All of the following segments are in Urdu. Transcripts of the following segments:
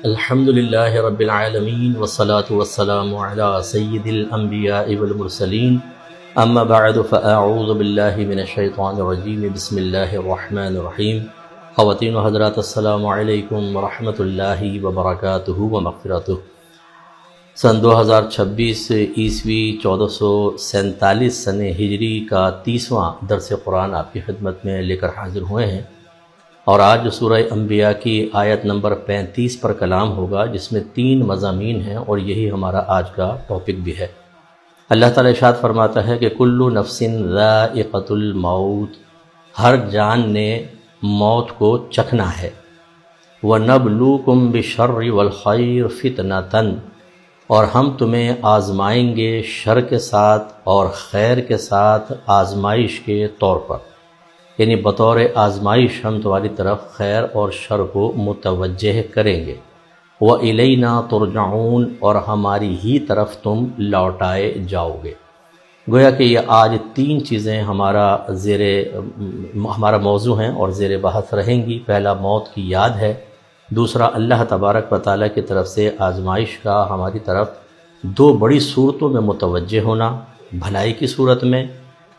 الحمد للہ رب العالمین والصلاة والسلام علی سید الانبیاء والمرسلین اما بعد فاعوذ باللہ من الشیطان الرجیم بسم اللہ الرحمن الرحیم۔ خواتین و حضرات السلام علیکم ورحمۃ اللہ وبرکاتہ و مغفرتہ۔ سن 2026 عیسوی 1447 سن ہجری کا 30واں درس قرآن آپ کی خدمت میں لے کر حاضر ہوئے ہیں، اور آج سورہ انبیاء کی آیت نمبر 35 پر کلام ہوگا، جس میں 3 مضامین ہیں اور یہی ہمارا آج کا ٹاپک بھی ہے۔ اللہ تعالیٰ ارشاد فرماتا ہے کہ کل نفس ذائقۃ الموت، ہر جان نے موت کو چکھنا ہے۔ وَنَبْلُوكُمْ بِالشَّرِّ وَالْخَيْرِ فِتْنَةً، اور ہم تمہیں آزمائیں گے شر کے ساتھ اور خیر کے ساتھ آزمائش کے طور پر، یعنی بطور آزمائش ہم تمہاری طرف خیر اور شر کو متوجہ کریں گے۔ وَإِلَيْنَا تُرْجَعُونَ، اور ہماری ہی طرف تم لوٹائے جاؤ گے۔ گویا کہ یہ آج 3 چیزیں ہمارا موضوع ہیں اور زیر بحث رہیں گی۔ پہلا موت کی یاد ہے، دوسرا اللہ تبارک و تعالیٰ کی طرف سے آزمائش کا ہماری طرف 2 بڑی صورتوں میں متوجہ ہونا، بھلائی کی صورت میں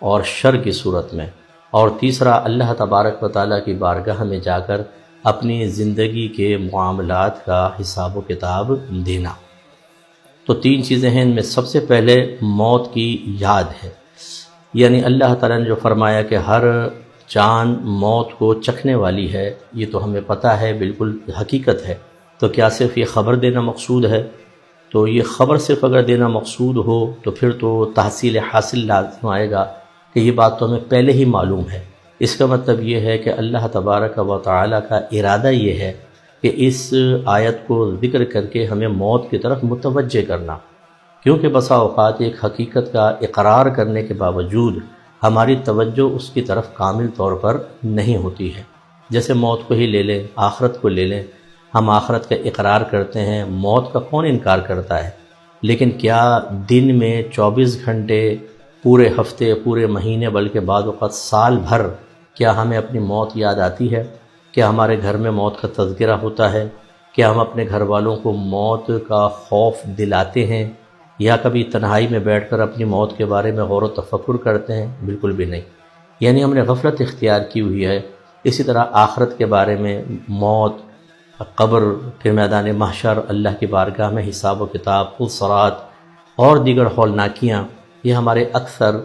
اور شر کی صورت میں، اور تیسرا اللہ تبارک و تعالیٰ کی بارگاہ میں جا کر اپنی زندگی کے معاملات کا حساب و کتاب دینا۔ تو 3 چیزیں ہیں، ان میں سب سے پہلے موت کی یاد ہے، یعنی اللہ تعالیٰ نے جو فرمایا کہ ہر جان موت کو چکھنے والی ہے، یہ تو ہمیں پتہ ہے، بالکل حقیقت ہے۔ تو کیا صرف یہ خبر دینا مقصود ہے؟ تو یہ خبر صرف اگر دینا مقصود ہو تو پھر تو تحصیل حاصل لازم آئے گا کہ یہ بات تو ہمیں پہلے ہی معلوم ہے۔ اس کا مطلب یہ ہے کہ اللہ تبارک و تعالیٰ کا ارادہ یہ ہے کہ اس آیت کو ذکر کر کے ہمیں موت کی طرف متوجہ کرنا، کیونکہ بسا اوقات ایک حقیقت کا اقرار کرنے کے باوجود ہماری توجہ اس کی طرف کامل طور پر نہیں ہوتی ہے۔ جیسے موت کو ہی لے لیں، آخرت کو لے لیں، ہم آخرت کا اقرار کرتے ہیں، موت کا کون انکار کرتا ہے؟ لیکن کیا دن میں 24 گھنٹے، پورے ہفتے، پورے مہینے، بلکہ بعض اوقات سال بھر کیا ہمیں اپنی موت یاد آتی ہے؟ کیا ہمارے گھر میں موت کا تذکرہ ہوتا ہے؟ کیا ہم اپنے گھر والوں کو موت کا خوف دلاتے ہیں، یا کبھی تنہائی میں بیٹھ کر اپنی موت کے بارے میں غور و تفکر کرتے ہیں؟ بالکل بھی نہیں، یعنی ہم نے غفلت اختیار کی ہوئی ہے۔ اسی طرح آخرت کے بارے میں، موت، قبر، پھر میدان محشر، اللہ کی بارگاہ میں حساب و کتاب، پلصرات اور دیگر ہولناکیاں، یہ ہمارے اکثر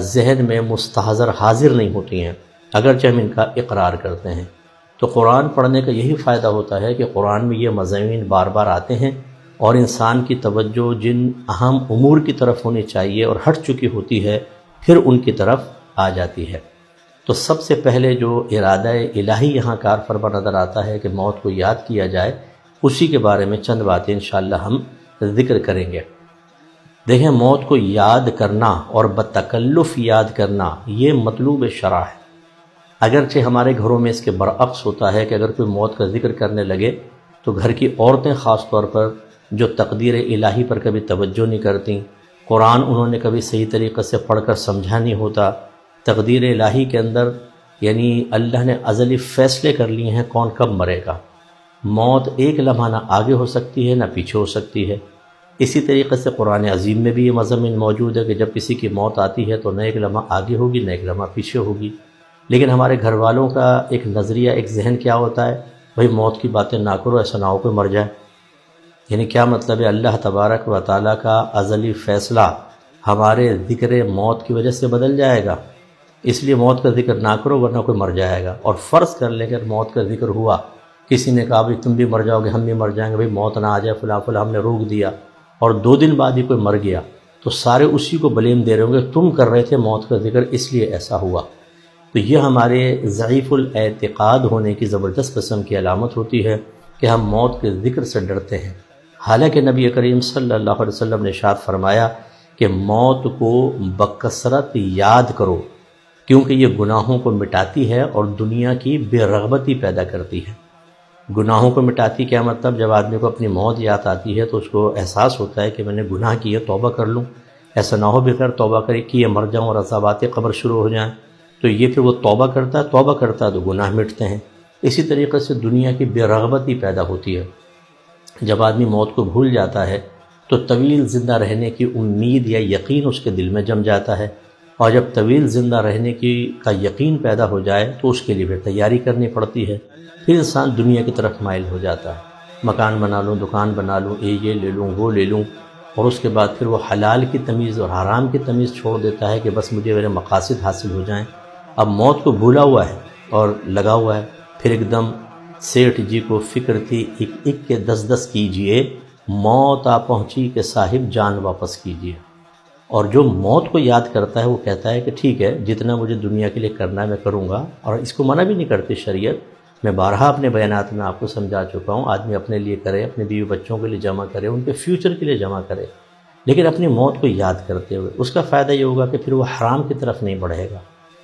ذہن میں مستحضر حاضر نہیں ہوتی ہیں، اگرچہ ہم ان کا اقرار کرتے ہیں۔ تو قرآن پڑھنے کا یہی فائدہ ہوتا ہے کہ قرآن میں یہ مضامین بار بار آتے ہیں، اور انسان کی توجہ جن اہم امور کی طرف ہونی چاہیے اور ہٹ چکی ہوتی ہے، پھر ان کی طرف آ جاتی ہے۔ تو سب سے پہلے جو ارادہ الہی یہاں کار فرما نظر آتا ہے کہ موت کو یاد کیا جائے، اسی کے بارے میں چند باتیں انشاءاللہ ہم ذکر کریں گے۔ دیکھیں، موت کو یاد کرنا اور بتکلف یاد کرنا یہ مطلوب شرع ہے، اگرچہ ہمارے گھروں میں اس کے برعکس ہوتا ہے کہ اگر کوئی موت کا ذکر کرنے لگے تو گھر کی عورتیں خاص طور پر جو تقدیر الہی پر کبھی توجہ نہیں کرتی، قرآن انہوں نے کبھی صحیح طریقے سے پڑھ کر سمجھا نہیں ہوتا۔ تقدیر الہی کے اندر یعنی اللہ نے ازلی فیصلے کر لیے ہیں کون کب مرے گا۔ موت ایک لمحہ نہ آگے ہو سکتی ہے نہ پیچھے ہو سکتی ہے۔ اسی طریقے سے قرآن عظیم میں بھی یہ مضامین موجود ہے کہ جب کسی کی موت آتی ہے تو نہ ایک لمحہ آگے ہوگی نہ ایک لمحہ پیچھے ہوگی۔ لیکن ہمارے گھر والوں کا ایک نظریہ، ایک ذہن کیا ہوتا ہے؟ بھئی موت کی باتیں نہ کرو، ایسا نہ ہو کوئی مر جائے۔ یعنی کیا مطلب ہے؟ اللہ تبارک و تعالیٰ کا ازلی فیصلہ ہمارے ذکر موت کی وجہ سے بدل جائے گا، اس لیے موت کا ذکر نہ کرو ورنہ کوئی مر جائے گا۔ اور فرض کر لیں کہ موت کا ذکر ہوا، کسی نے کہا بھئی تم بھی مر جاؤ گے، ہم بھی مر جائیں گے، بھئی موت نہ آ جائے، فلاں فلاں ہم نے روک دیا، اور 2 دن بعد ہی کوئی مر گیا، تو سارے اسی کو بلیم دے رہے ہوں گے، تم کر رہے تھے موت کا ذکر اس لیے ایسا ہوا۔ تو یہ ہمارے ضعیف الاعتقاد ہونے کی زبردست قسم کی علامت ہوتی ہے کہ ہم موت کے ذکر سے ڈرتے ہیں، حالانکہ نبی کریم صلی اللہ علیہ وسلم نے ارشاد فرمایا کہ موت کو بکثرت یاد کرو، کیونکہ یہ گناہوں کو مٹاتی ہے اور دنیا کی بے رغبتی پیدا کرتی ہے۔ گناہوں کو مٹاتی کیا مطلب؟ جب آدمی کو اپنی موت یاد آتی ہے تو اس کو احساس ہوتا ہے کہ میں نے گناہ کیے، توبہ کر لوں، ایسا نہ ہو بغیر توبہ کرے کہ یہ مر جاؤں اور عذابات قبر شروع ہو جائیں۔ تو یہ پھر وہ توبہ کرتا ہے تو گناہ مٹتے ہیں۔ اسی طریقے سے دنیا کی بے رغبتی پیدا ہوتی ہے۔ جب آدمی موت کو بھول جاتا ہے تو طویل زندہ رہنے کی امید یا یقین اس کے دل میں جم جاتا ہے، اور جب طویل زندہ رہنے کا یقین پیدا ہو جائے تو اس کے لیے بھی تیاری کرنی پڑتی ہے۔ پھر انسان دنیا کی طرف مائل ہو جاتا ہے، مکان بنا لوں، دکان بنا لوں، یہ لے لوں، وہ لے لوں، اور اس کے بعد پھر وہ حلال کی تمیز اور حرام کی تمیز چھوڑ دیتا ہے کہ بس مجھے میرے مقاصد حاصل ہو جائیں۔ اب موت کو بھولا ہوا ہے اور لگا ہوا ہے، پھر ایک دم سیٹھ جی کو فکر تھی، ایک ایک کے 10 کیجئے، موت آ پہنچی کہ صاحب جان واپس کیجئے۔ اور جو موت کو یاد کرتا ہے وہ کہتا ہے کہ ٹھیک ہے، جتنا مجھے دنیا کے لیے کرنا ہے میں کروں گا، اور اس کو منع بھی نہیں کرتی شریعت۔ میں بارہا اپنے بیانات میں آپ کو سمجھا چکا ہوں، آدمی اپنے لیے کرے، اپنے بیوی بچوں کے لیے جمع کرے، ان کے فیوچر کے لیے جمع کرے، لیکن اپنی موت کو یاد کرتے ہوئے۔ اس کا فائدہ یہ ہوگا کہ پھر وہ حرام کی طرف نہیں بڑھے گا،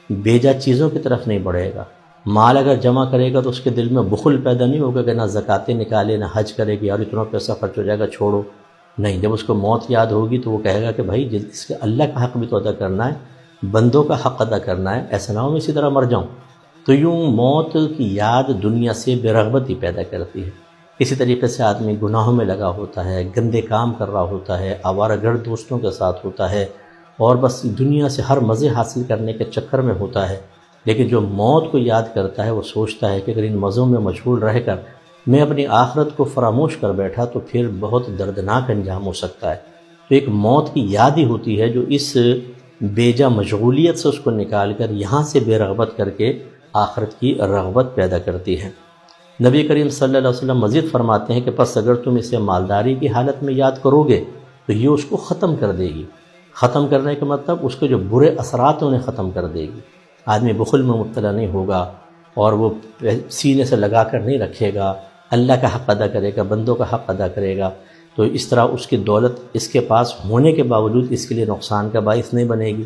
بیجا چیزوں کی طرف نہیں بڑھے گا۔ مال اگر جمع کرے گا تو اس کے دل میں بخل پیدا نہیں ہوگا کہ نہ زکاتیں نکالے، نہ حج کرے گی، یار اتنا پیسہ خرچ ہو جائے گا چھوڑو، نہیں۔ جب اس کو موت یاد ہوگی تو وہ کہے گا کہ بھائی اس کے اللہ کا حق بھی تو ادا کرنا ہے، بندوں کا حق ادا کرنا ہے، ایسا نہ ہو میں اسی طرح مر جاؤں۔ تو یوں موت کی یاد دنیا سے بے رغبتی پیدا کرتی ہے۔ اسی طریقے سے آدمی گناہوں میں لگا ہوتا ہے، گندے کام کر رہا ہوتا ہے، آوارہ گرد دوستوں کے ساتھ ہوتا ہے، اور بس دنیا سے ہر مزے حاصل کرنے کے چکر میں ہوتا ہے۔ لیکن جو موت کو یاد کرتا ہے وہ سوچتا ہے کہ اگر ان مزوں میں مشغول رہ کر میں اپنی آخرت کو فراموش کر بیٹھا تو پھر بہت دردناک انجام ہو سکتا ہے۔ تو ایک موت کی یاد ہی ہوتی ہے جو اس بیجا مشغولیت سے اس کو نکال کر یہاں سے بے رغبت کر کے آخرت کی رغبت پیدا کرتی ہے۔ نبی کریم صلی اللہ علیہ وسلم مزید فرماتے ہیں کہ پس اگر تم اسے مالداری کی حالت میں یاد کرو گے تو یہ اس کو ختم کر دے گی۔ ختم کرنے کا مطلب اس کے جو برے اثرات ہیں انہیں ختم کر دے گی۔ آدمی بخل میں مبتلا نہیں ہوگا، اور وہ سینے سے لگا کر نہیں رکھے گا، اللہ کا حق ادا کرے گا، بندوں کا حق ادا کرے گا، تو اس طرح اس کی دولت اس کے پاس ہونے کے باوجود اس کے لیے نقصان کا باعث نہیں بنے گی۔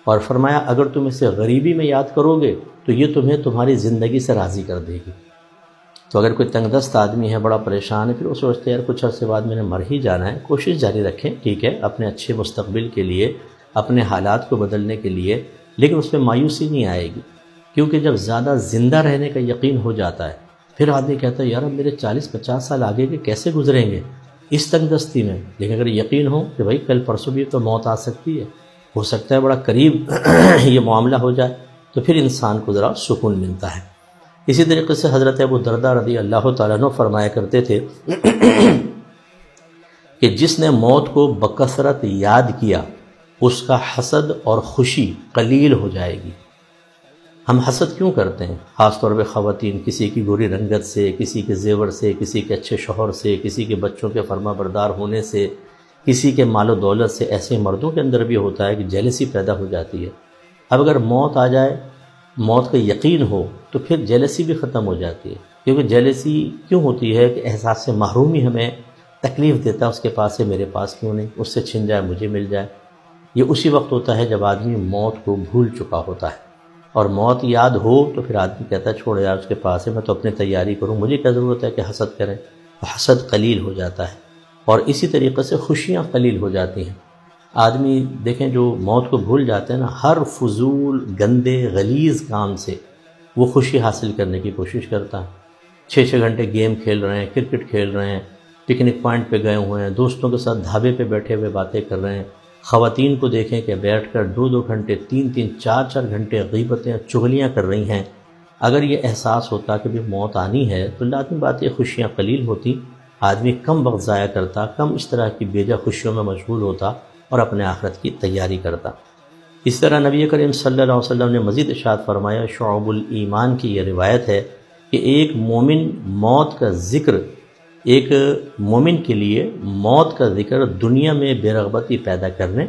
اور فرمایا اگر تم اسے غریبی میں یاد کرو گے تو یہ تمہیں تمہاری زندگی سے راضی کر دے گی۔ تو اگر کوئی تنگ دست آدمی ہے، بڑا پریشان ہے، پھر وہ سوچتے ہیں یار کچھ عرصے بعد میں نے مر ہی جانا ہے، کوشش جاری رکھیں، ٹھیک ہے، اپنے اچھے مستقبل کے لیے، اپنے حالات کو بدلنے کے لیے، لیکن اس پہ مایوسی نہیں آئے گی، کیونکہ جب زیادہ زندہ رہنے کا یقین ہو جاتا ہے پھر آدمی کہتا ہے یار اب میرے 40-50 سال آگے کے کیسے گزریں گے اس تنگ دستی میں۔ لیکن اگر یقین ہو کہ بھائی کل پرسوں بھی تو موت آ سکتی ہے، ہو سکتا ہے بڑا قریب یہ معاملہ ہو جائے، تو پھر انسان کو ذرا سکون ملتا ہے۔ اسی طریقے سے حضرت ابو درداء رضی اللہ تعالیٰ عنہ فرمایا کرتے تھے کہ جس نے موت کو بکثرت یاد کیا اس کا حسد اور خوشی قلیل ہو جائے گی۔ ہم حسد کیوں کرتے ہیں؟ خاص طور پہ خواتین، کسی کی گوری رنگت سے، کسی کے زیور سے، کسی کے اچھے شوہر سے، کسی کے بچوں کے فرما بردار ہونے سے، کسی کے مال و دولت سے۔ ایسے مردوں کے اندر بھی ہوتا ہے کہ جیلسی پیدا ہو جاتی ہے۔ اب اگر موت آ جائے، موت کا یقین ہو، تو پھر جیلسی بھی ختم ہو جاتی ہے۔ کیونکہ جیلسی کیوں ہوتی ہے کہ احساس محرومی ہمیں تکلیف دیتا ہے، اس کے پاس ہے میرے پاس کیوں نہیں، اس سے چھن جائے مجھے مل جائے۔ یہ اسی وقت ہوتا ہے جب آدمی موت کو بھول چکا ہوتا ہے، اور موت یاد ہو تو پھر آدمی کہتا ہے چھوڑ یار اس کے پاس ہے، میں تو اپنی تیاری کروں، مجھے کیا ضرورت ہے کہ حسد کریں۔ حسد قلیل ہو جاتا ہے، اور اسی طریقے سے خوشیاں قلیل ہو جاتی ہیں۔ آدمی دیکھیں جو موت کو بھول جاتے ہیں نا، ہر فضول گندے غلیظ کام سے وہ خوشی حاصل کرنے کی کوشش کرتا ہے۔ 6 گھنٹے گیم کھیل رہے ہیں، کرکٹ کھیل رہے ہیں، پکنک پوائنٹ پہ گئے ہوئے ہیں، دوستوں کے ساتھ ڈھابے پہ بیٹھے ہوئے باتیں کر رہے ہیں۔ خواتین کو دیکھیں کہ بیٹھ کر 2 گھنٹے، 3 4 گھنٹے غیبتیں چغلیاں کر رہی ہیں۔ اگر یہ احساس ہوتا کہ بھی موت آنی ہے تو لازمی بات یہ خوشیاں قلیل ہوتی، آدمی کم وقت ضائع کرتا، کم اس طرح کی بیجا خوشیوں میں مشغول ہوتا اور اپنے آخرت کی تیاری کرتا۔ اس طرح نبی کریم صلی اللہ علیہ وسلم نے مزید ارشاد فرمایا، شعب الایمان کی یہ روایت ہے کہ ایک مومن موت کا ذکر، ایک مومن کے لیے موت کا ذکر دنیا میں بے رغبتی پیدا کرنے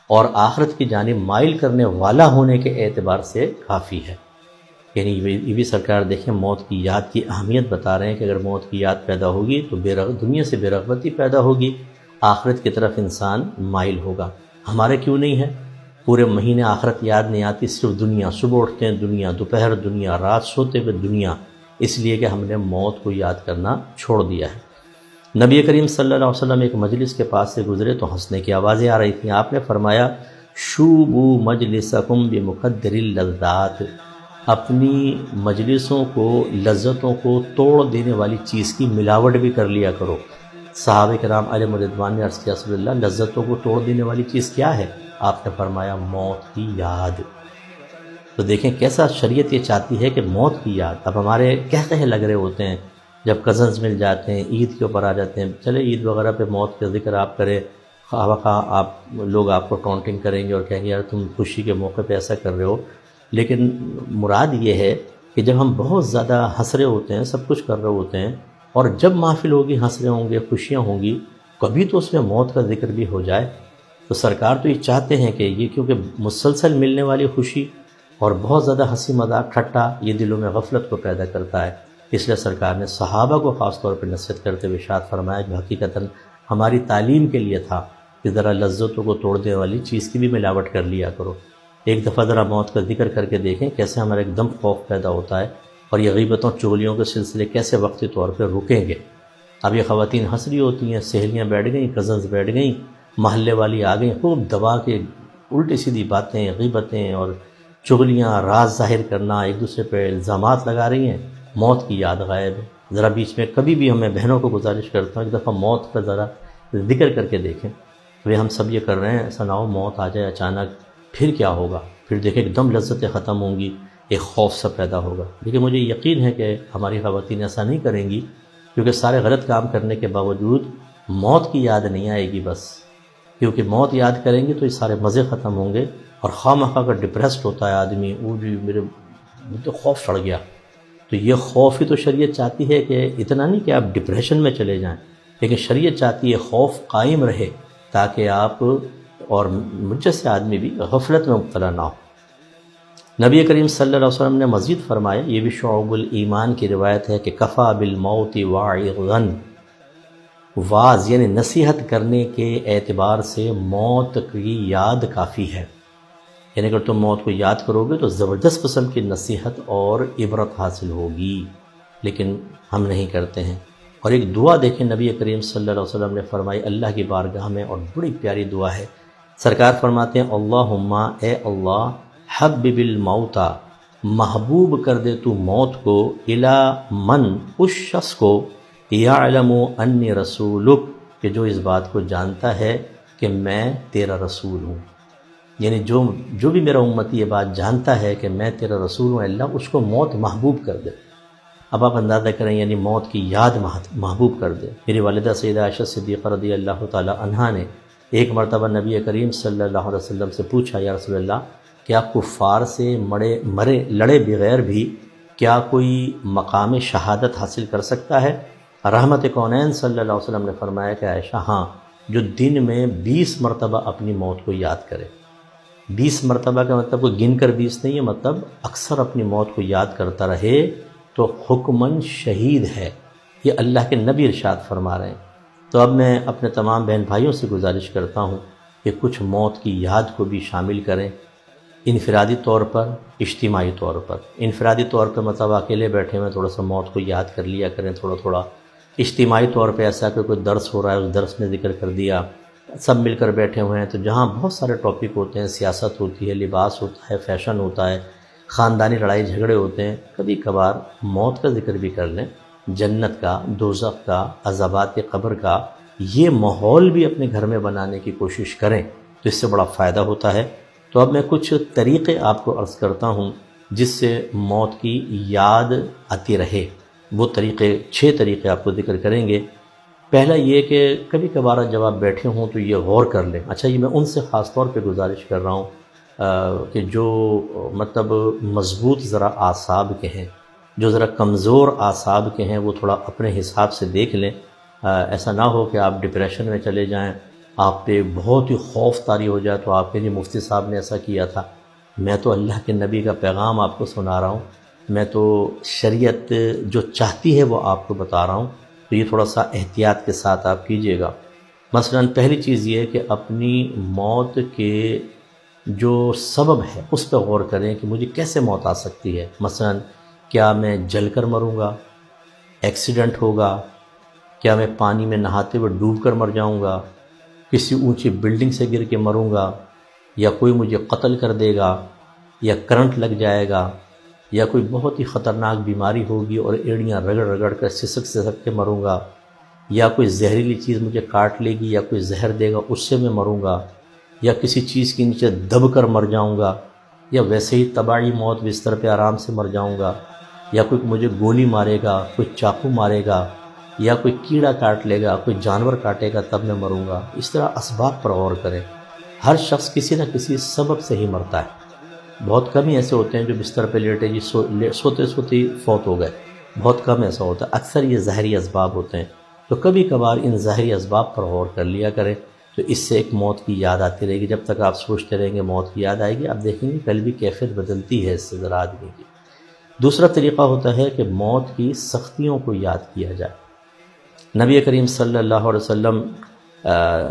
اور آخرت کی جانب مائل کرنے والا ہونے کے اعتبار سے کافی ہے۔ یعنی یہ بھی سرکار دیکھیں موت کی یاد کی اہمیت بتا رہے ہیں کہ اگر موت کی یاد پیدا ہوگی تو دنیا سے بے رغبتی پیدا ہوگی، آخرت کی طرف انسان مائل ہوگا۔ ہمارے کیوں نہیں ہے؟ پورے مہینے آخرت یاد نہیں آتی، صرف دنیا، صبح اٹھتے ہیں دنیا، دوپہر دنیا، رات سوتے ہوئے دنیا، اس لیے کہ ہم نے موت کو یاد کرنا چھوڑ دیا ہے۔ نبی کریم صلی اللہ علیہ وسلم ایک مجلس کے پاس سے گزرے تو ہنسنے کی آوازیں آ رہی تھیں۔ آپ نے فرمایا شوبو مجلسکم بمقدر اللذات، اپنی مجلسوں کو، لذتوں کو توڑ دینے والی چیز کی ملاوٹ بھی کر لیا کرو۔ صحابہ کرام علیہ رضوان نے عرض کیا رسول اللہ لذتوں کو توڑ دینے والی چیز کیا ہے؟ آپ نے فرمایا موت کی یاد۔ تو دیکھیں کیسا شریعت یہ چاہتی ہے کہ موت کی یاد۔ اب ہمارے کہتے لگ رہے ہوتے ہیں جب کزنز مل جاتے ہیں، عید کے اوپر آ جاتے ہیں، چلے عید وغیرہ پہ موت کا ذکر آپ کریں، خواہ بخواہ آپ لوگ آپ کو ٹونٹنگ کریں گے اور کہیں گے یار تم خوشی کے موقع پہ ایسا کر رہے ہو، لیکن مراد یہ ہے کہ جب ہم بہت زیادہ ہنس رہے ہوتے ہیں، سب کچھ کر رہے ہوتے ہیں، اور جب محفل ہوگی، ہنس رہے ہوں گے، خوشیاں ہوں گی، کبھی تو اس میں موت کا ذکر بھی ہو جائے۔ تو سرکار تو یہ چاہتے ہیں کہ یہ کیونکہ مسلسل ملنے والی خوشی اور بہت زیادہ ہنسی مذاق ٹھٹا یہ دلوں میں غفلت کو پیدا کرتا ہے، اس لیے سرکار نے صحابہ کو خاص طور پہ نصیحت کرتے ہوئے ارشاد فرمایا جو حقیقتاً ہماری تعلیم کے لیے تھا کہ ذرا لذتوں کو توڑ دینے والی چیز کی بھی ملاوٹ کر لیا کرو۔ ایک دفعہ ذرا موت کا ذکر کر کے دیکھیں کیسے ہمارا ایک دم خوف پیدا ہوتا ہے، اور یہ غیبتوں چغلیوں کے سلسلے کیسے وقتی طور پہ رکیں گے۔ اب یہ خواتین ہنس رہی ہوتی ہیں، سہیلیاں بیٹھ گئیں، کزنز بیٹھ گئیں، محلے والی آ گئیں، خوب دبا کے الٹی سیدھی باتیں، غیبتیں اور چغلیاں، راز ظاہر کرنا، ایک دوسرے پہ الزامات لگا رہی ہیں، موت کی یاد غائب ہے۔ ذرا بیچ میں کبھی بھی ہمیں بہنوں کو گزارش کرتا ہوں ایک دفعہ موت کا ذرا ذکر کر کے دیکھیں۔ ہم سب یہ کر رہے ہیں، ایسا نہ ہو موت آ جائے اچانک، پھر کیا ہوگا؟ پھر دیکھیں ایک دم لذتیں ختم ہوں گی، ایک خوف سا پیدا ہوگا۔ لیکن مجھے یقین ہے کہ ہماری خواتین ایسا نہیں کریں گی، کیونکہ سارے غلط کام کرنے کے باوجود موت کی یاد نہیں آئے گی بس، کیونکہ موت یاد کریں گے تو یہ سارے مزے ختم ہوں گے، اور خواہ مخواہ اگر ڈپریسڈ ہوتا ہے آدمی، وہ بھی میرے تو خوف چڑھ گیا، تو یہ خوف ہی تو شریعت چاہتی ہے کہ اتنا نہیں کہ آپ ڈپریشن میں چلے جائیں، لیکن شریعت چاہتی ہے خوف قائم رہے تاکہ آپ اور مجھ جیسے آدمی بھی غفلت میں مبتلا نہ ہو۔ نبی کریم صلی اللہ علیہ وسلم نے مزید فرمایا، یہ بھی شعب الایمان کی روایت ہے کہ کفا بالموت واعظا، واعظ یعنی نصیحت کرنے کے اعتبار سے موت کی یاد کافی ہے، یعنی اگر تم موت کو یاد کرو گے تو زبردست قسم کی نصیحت اور عبرت حاصل ہوگی، لیکن ہم نہیں کرتے ہیں۔ اور ایک دعا دیکھیں نبی کریم صلی اللہ علیہ وسلم نے فرمائی اللہ کی بارگاہ میں، اور بڑی پیاری دعا ہے۔ سرکار فرماتے ہیں اللہم اے اللہ حبب الموت، محبوب کر دے تو موت کو، الی من اس شخص کو، یعلم انی رسولک کہ جو اس بات کو جانتا ہے کہ میں تیرا رسول ہوں، یعنی جو بھی میرا امتی یہ بات جانتا ہے کہ میں تیرا رسول ہوں، اللہ اس کو موت محبوب کر دے۔ اب آپ اندازہ کریں یعنی موت کی یاد محبوب کر دے۔ میری والدہ سیدہ عائشہ صدیقہ رضی اللہ تعالی عنہا نے ایک مرتبہ نبی کریم صلی اللہ علیہ وسلم سے پوچھا یا رسول اللہ کیا کفار سے لڑے بغیر بھی کیا کوئی مقام شہادت حاصل کر سکتا ہے؟ رحمت کونین صلی اللہ علیہ وسلم نے فرمایا کہ عائشہ ہاں، جو دن میں 20 مرتبہ اپنی موت کو یاد کرے۔ 20 مرتبہ کا مطلب کوئی گن کر 20 نہیں ہے، مطلب اکثر اپنی موت کو یاد کرتا رہے تو حکماً شہید ہے، یہ اللہ کے نبی ارشاد فرما رہے ہیں۔ تو اب میں اپنے تمام بہن بھائیوں سے گزارش کرتا ہوں کہ کچھ موت کی یاد کو بھی شامل کریں، انفرادی طور پر، اجتماعی طور پر۔ انفرادی طور پر مطلب اکیلے بیٹھے ہوئے تھوڑا سا موت کو یاد کر لیا کریں تھوڑا تھوڑا۔ اجتماعی طور پہ ایسا کہ کوئی درس ہو رہا ہے اس درس میں ذکر کر دیا، سب مل کر بیٹھے ہوئے ہیں تو جہاں بہت سارے ٹاپک ہوتے ہیں، سیاست ہوتی ہے، لباس ہوتا ہے، فیشن ہوتا ہے، خاندانی لڑائی جھگڑے ہوتے ہیں، کبھی کبھار موت کا ذکر بھی کر لیں، جنت کا، دوزخ کا، عذابات قبر کا، یہ ماحول بھی اپنے گھر میں بنانے کی کوشش کریں تو اس سے بڑا فائدہ ہوتا ہے۔ تو اب میں کچھ طریقے آپ کو عرض کرتا ہوں جس سے موت کی یاد آتی رہے۔ وہ طریقے 6 طریقے آپ کو ذکر کریں گے۔ پہلا یہ کہ کبھی کبھار جب آپ بیٹھے ہوں تو یہ غور کر لیں، اچھا یہ میں ان سے خاص طور پہ گزارش کر رہا ہوں کہ جو مطلب مضبوط ذرا اعصاب کے ہیں، جو ذرا کمزور اعصاب کے ہیں، وہ تھوڑا اپنے حساب سے دیکھ لیں، ایسا نہ ہو کہ آپ ڈپریشن میں چلے جائیں، آپ پہ بہت ہی خوف طاری ہو جائے تو آپ کے مفتی صاحب نے ایسا کیا تھا۔ میں تو اللہ کے نبی کا پیغام آپ کو سنا رہا ہوں، میں تو شریعت جو چاہتی ہے وہ آپ کو بتا رہا ہوں، تو یہ تھوڑا سا احتیاط کے ساتھ آپ کیجئے گا۔ مثلا پہلی چیز یہ ہے کہ اپنی موت کے جو سبب ہے اس پہ غور کریں کہ مجھے کیسے موت آ سکتی ہے۔ مثلا کیا میں جل کر مروں گا، ایکسیڈنٹ ہوگا، کیا میں پانی میں نہاتے ہوئے ڈوب کر مر جاؤں گا، کسی اونچی بلڈنگ سے گر کے مروں گا، یا کوئی مجھے قتل کر دے گا، یا کرنٹ لگ جائے گا، یا کوئی بہت ہی خطرناک بیماری ہوگی اور ایڑیاں رگڑ رگڑ کر سسک کے مروں گا، یا کوئی زہریلی چیز مجھے کاٹ لے گی، یا کوئی زہر دے گا اس سے میں مروں گا، یا کسی چیز کے نیچے دب کر مر جاؤں گا، یا ویسے ہی طباعی موت بستر پہ آرام سے مر جاؤں گا، یا کوئی مجھے گولی مارے گا، کوئی چاقو مارے گا، یا کوئی کیڑا کاٹ لے گا، کوئی جانور کاٹے گا تب میں مروں گا۔ اس طرح اسباب پر غور کریں۔ ہر شخص کسی نہ کسی سبب سے ہی مرتا ہے۔ بہت کم ہی ایسے ہوتے ہیں جو بستر پہ لیٹے جی سوتے سوتے ہی فوت ہو گئے، بہت کم ایسا ہوتا ہے، اکثر یہ ظاہری اسباب ہوتے ہیں۔ تو کبھی کبھار ان ظاہری اسباب پر غور کر لیا کریں، تو اس سے ایک موت کی یاد آتی رہے گی۔ جب تک آپ سوچتے رہیں گے موت کی یاد آئے گی، آپ دیکھیں گے قلبی کیفیت بدلتی ہے اس سے ذرا آدمی کی۔ دوسرا طریقہ ہوتا ہے کہ موت کی سختیوں کو یاد کیا جائے۔ نبی کریم صلی اللہ علیہ وسلم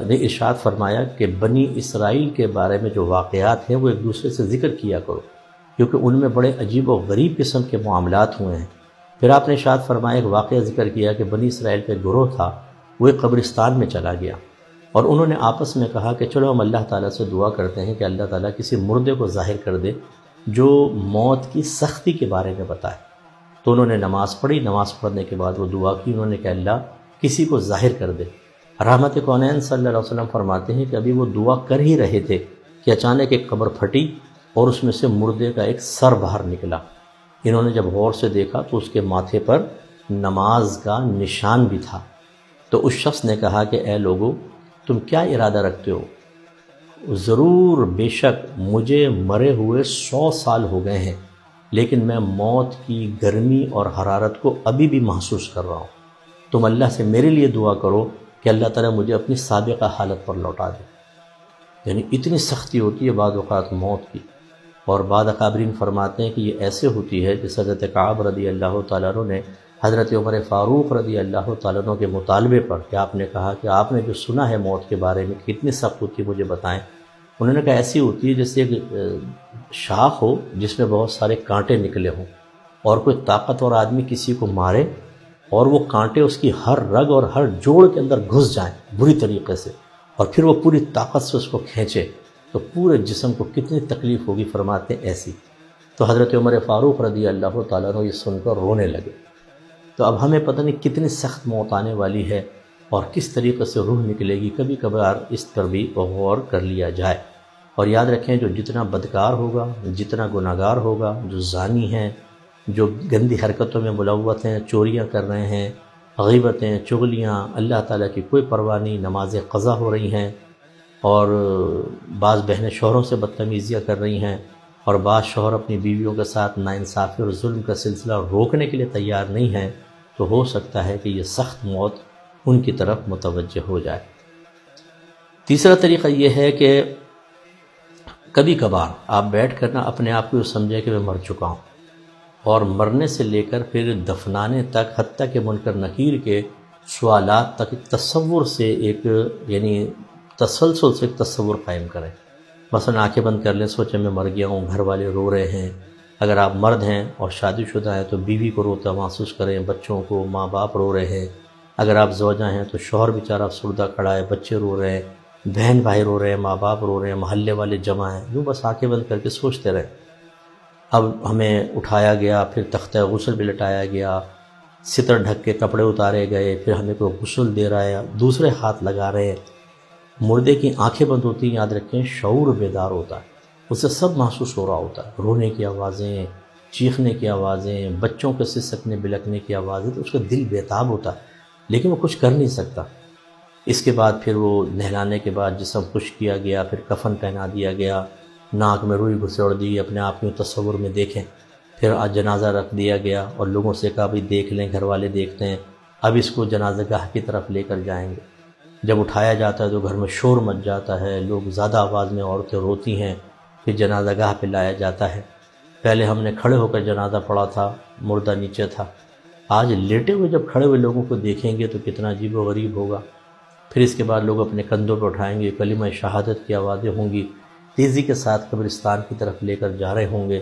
نے ارشاد فرمایا کہ بنی اسرائیل کے بارے میں جو واقعات ہیں وہ ایک دوسرے سے ذکر کیا کرو، کیونکہ ان میں بڑے عجیب و غریب قسم کے معاملات ہوئے ہیں۔ پھر آپ نے ارشاد فرمایا، ایک واقعہ ذکر کیا کہ بنی اسرائیل کا گروہ تھا، وہ ایک قبرستان میں چلا گیا اور انہوں نے آپس میں کہا کہ چلو ہم اللہ تعالیٰ سے دعا کرتے ہیں کہ اللہ تعالیٰ کسی مردے کو ظاہر کر دے جو موت کی سختی کے بارے میں بتائے۔ تو انہوں نے نماز پڑھی، نماز پڑھنے کے بعد وہ دعا کی، انہوں نے کہا اللہ کسی کو ظاہر کر دے۔ رحمت کونین صلی اللہ علیہ وسلم فرماتے ہیں کہ ابھی وہ دعا کر ہی رہے تھے کہ اچانک ایک قبر پھٹی اور اس میں سے مردے کا ایک سر باہر نکلا۔ انہوں نے جب غور سے دیکھا تو اس کے ماتھے پر نماز کا نشان بھی تھا۔ تو اس شخص نے کہا کہ اے لوگو، تم کیا ارادہ رکھتے ہو؟ ضرور بے شک مجھے مرے ہوئے 100 سال ہو گئے ہیں، لیکن میں موت کی گرمی اور حرارت کو ابھی بھی محسوس کر رہا ہوں۔ تم اللہ سے میرے لیے دعا کرو کہ اللہ تعالیٰ مجھے اپنی سابقہ حالت پر لوٹا دے۔ یعنی اتنی سختی ہوتی ہے بعض اوقات موت کی، اور بعض اکابرین فرماتے ہیں کہ یہ ایسے ہوتی ہے جس حضرت کعب رضی اللہ تعالیٰ عنہ نے حضرت عمر فاروق رضی اللہ تعالیٰ عنہ کے مطالبے پر کہ آپ نے کہا کہ آپ نے جو سنا ہے موت کے بارے میں کتنی سخت ہوتی ہے مجھے بتائیں۔ انہوں نے کہا ایسی ہوتی ہے جیسے ایک شاخ ہو جس میں بہت سارے کانٹے نکلے ہوں، اور کوئی طاقتور آدمی کسی کو مارے اور وہ کانٹے اس کی ہر رگ اور ہر جوڑ کے اندر گھس جائیں بری طریقے سے، اور پھر وہ پوری طاقت سے اس کو کھینچے تو پورے جسم کو کتنی تکلیف ہوگی، فرماتے ہیں ایسی۔ تو حضرت عمر فاروق رضی اللہ تعالیٰ عنہ یہ سن کر رونے لگے۔ تو اب ہمیں پتہ نہیں کتنی سخت موت آنے والی ہے اور کس طریقے سے روح نکلے گی، کبھی کبھار اس پر بھی غور کر لیا جائے۔ اور یاد رکھیں جو جتنا بدکار ہوگا، جتنا گناہگار ہوگا، جو زانی ہیں، جو گندی حرکتوں میں ملوث ہیں، چوریاں کر رہے ہیں، غیبتیں، چغلیاں، اللہ تعالیٰ کی کوئی پرواہ نہیں، نمازیں قضا ہو رہی ہیں، اور بعض بہنیں شوہروں سے بدتمیزیاں کر رہی ہیں، اور بعض شوہر اپنی بیویوں کے ساتھ ناانصافی اور ظلم کا سلسلہ روکنے کے لیے تیار نہیں ہیں، تو ہو سکتا ہے کہ یہ سخت موت ان کی طرف متوجہ ہو جائے۔ تیسرا طریقہ یہ ہے کہ کبھی کبھار آپ بیٹھ کر اپنے آپ کو یہ سمجھیں کہ میں مر چکا ہوں، اور مرنے سے لے کر پھر دفنانے تک، حتیٰ کہ منکر نکیر کے سوالات تک تصور سے ایک یعنی تسلسل سے ایک تصور قائم کریں۔ مثلا آنکھیں بند کر لیں، سوچیں میں مر گیا ہوں، گھر والے رو رہے ہیں۔ اگر آپ مرد ہیں اور شادی شدہ ہیں تو بیوی کو روتا محسوس کریں، بچوں کو، ماں باپ رو رہے ہیں۔ اگر آپ زوجہ ہیں تو شوہر بیچارہ افسردہ کھڑا ہے، بچے رو رہے ہیں، بہن بھائی رو رہے ہیں، ماں باپ رو رہے ہیں، محلے والے جمع ہیں۔ یوں بس آنکھیں بند کر کے سوچتے رہیں۔ اب ہمیں اٹھایا گیا، پھر تختہ غسل بھی لٹایا گیا، ستر ڈھک کے کپڑے اتارے گئے، پھر ہمیں کوئی غسل دے رہا ہے، دوسرے ہاتھ لگا رہے ہیں۔ مردے کی آنکھیں بند ہوتی ہیں، یاد رکھیں شعور بیدار ہوتا ہے، اسے سب محسوس ہو رہا ہوتا ہے، رونے کی آوازیں، چیخنے کی آوازیں، بچوں کے سسکنے بلکنے کی آوازیں، تو اس کا دل بیتاب ہوتا ہے، لیکن وہ کچھ کر نہیں سکتا۔ اس کے بعد پھر وہ نہلانے کے بعد جسم خشک کیا گیا، پھر کفن پہنا دیا گیا، ناک میں روئی گھسوڑ دی، اپنے آپ کو تصور میں دیکھیں۔ پھر آج جنازہ رکھ دیا گیا اور لوگوں سے کہا بھی دیکھ لیں، گھر والے دیکھتے ہیں، اب اس کو جنازہ گاہ کی طرف لے کر جائیں گے۔ جب اٹھایا جاتا ہے تو گھر میں شور مچ جاتا ہے، لوگ زیادہ آواز میں عورتیں روتی ہیں، پھر جنازہ گاہ پہ لایا جاتا ہے۔ پہلے ہم نے کھڑے ہو کر جنازہ پڑھا تھا، مردہ نیچے تھا، آج لیٹے ہوئے جب کھڑے ہوئے لوگوں کو دیکھیں گے تو کتنا عجیب و غریب ہوگا۔ پھر اس کے بعد لوگ اپنے کندھوں پہ اٹھائیں گے، کلمہ شہادت کی آوازیں ہوں گی، تیزی کے ساتھ قبرستان کی طرف لے کر جا رہے ہوں گے۔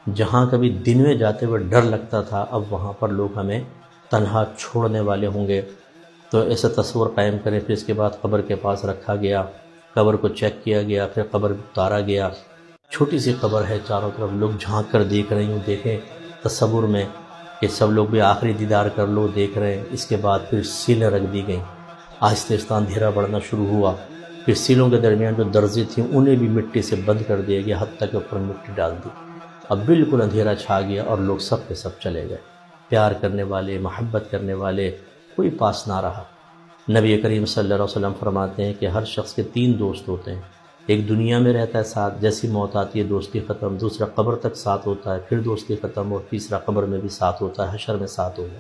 جہاں کبھی دن میں جاتے ہوئے ڈر لگتا تھا، اب وہاں پر لوگ ہمیں تنہا چھوڑنے والے ہوں گے۔ تو ایسا تصور قائم کریں۔ پھر اس کے بعد قبر کے پاس رکھا گیا، قبر کو چیک کیا گیا، پھر قبر اتارا گیا، چھوٹی سی قبر ہے، چاروں طرف لوگ جھانک کر دیکھ رہے ہوں، دیکھیں تصور میں کہ سب لوگ بھی آخری دیدار کر لو، دیکھ رہے ہیں۔ اس کے بعد پھر سیلیں رکھ دی گئیں، آہستہ آہستہ اندھیرا بڑھنا شروع ہوا، پھر سیلوں کے درمیان جو درزیں تھیں انہیں بھی مٹی سے بند کر دیا گیا، حتیٰ کہ اوپر مٹی ڈال دی۔ اب بالکل اندھیرا چھا گیا اور لوگ سب کے سب چلے گئے، پیار کرنے والے، محبت کرنے والے کوئی پاس نہ رہا۔ نبی کریم صلی اللہ علیہ وسلم فرماتے ہیں کہ ہر شخص کے 3 دوست ہوتے ہیں، ایک دنیا میں رہتا ہے ساتھ، جیسی موت آتی ہے دوستی ختم، دوسرا قبر تک ساتھ ہوتا ہے، پھر دوستی ختم، اور تیسرا قبر میں بھی ساتھ ہوتا ہے، حشر میں ساتھ ہوگا۔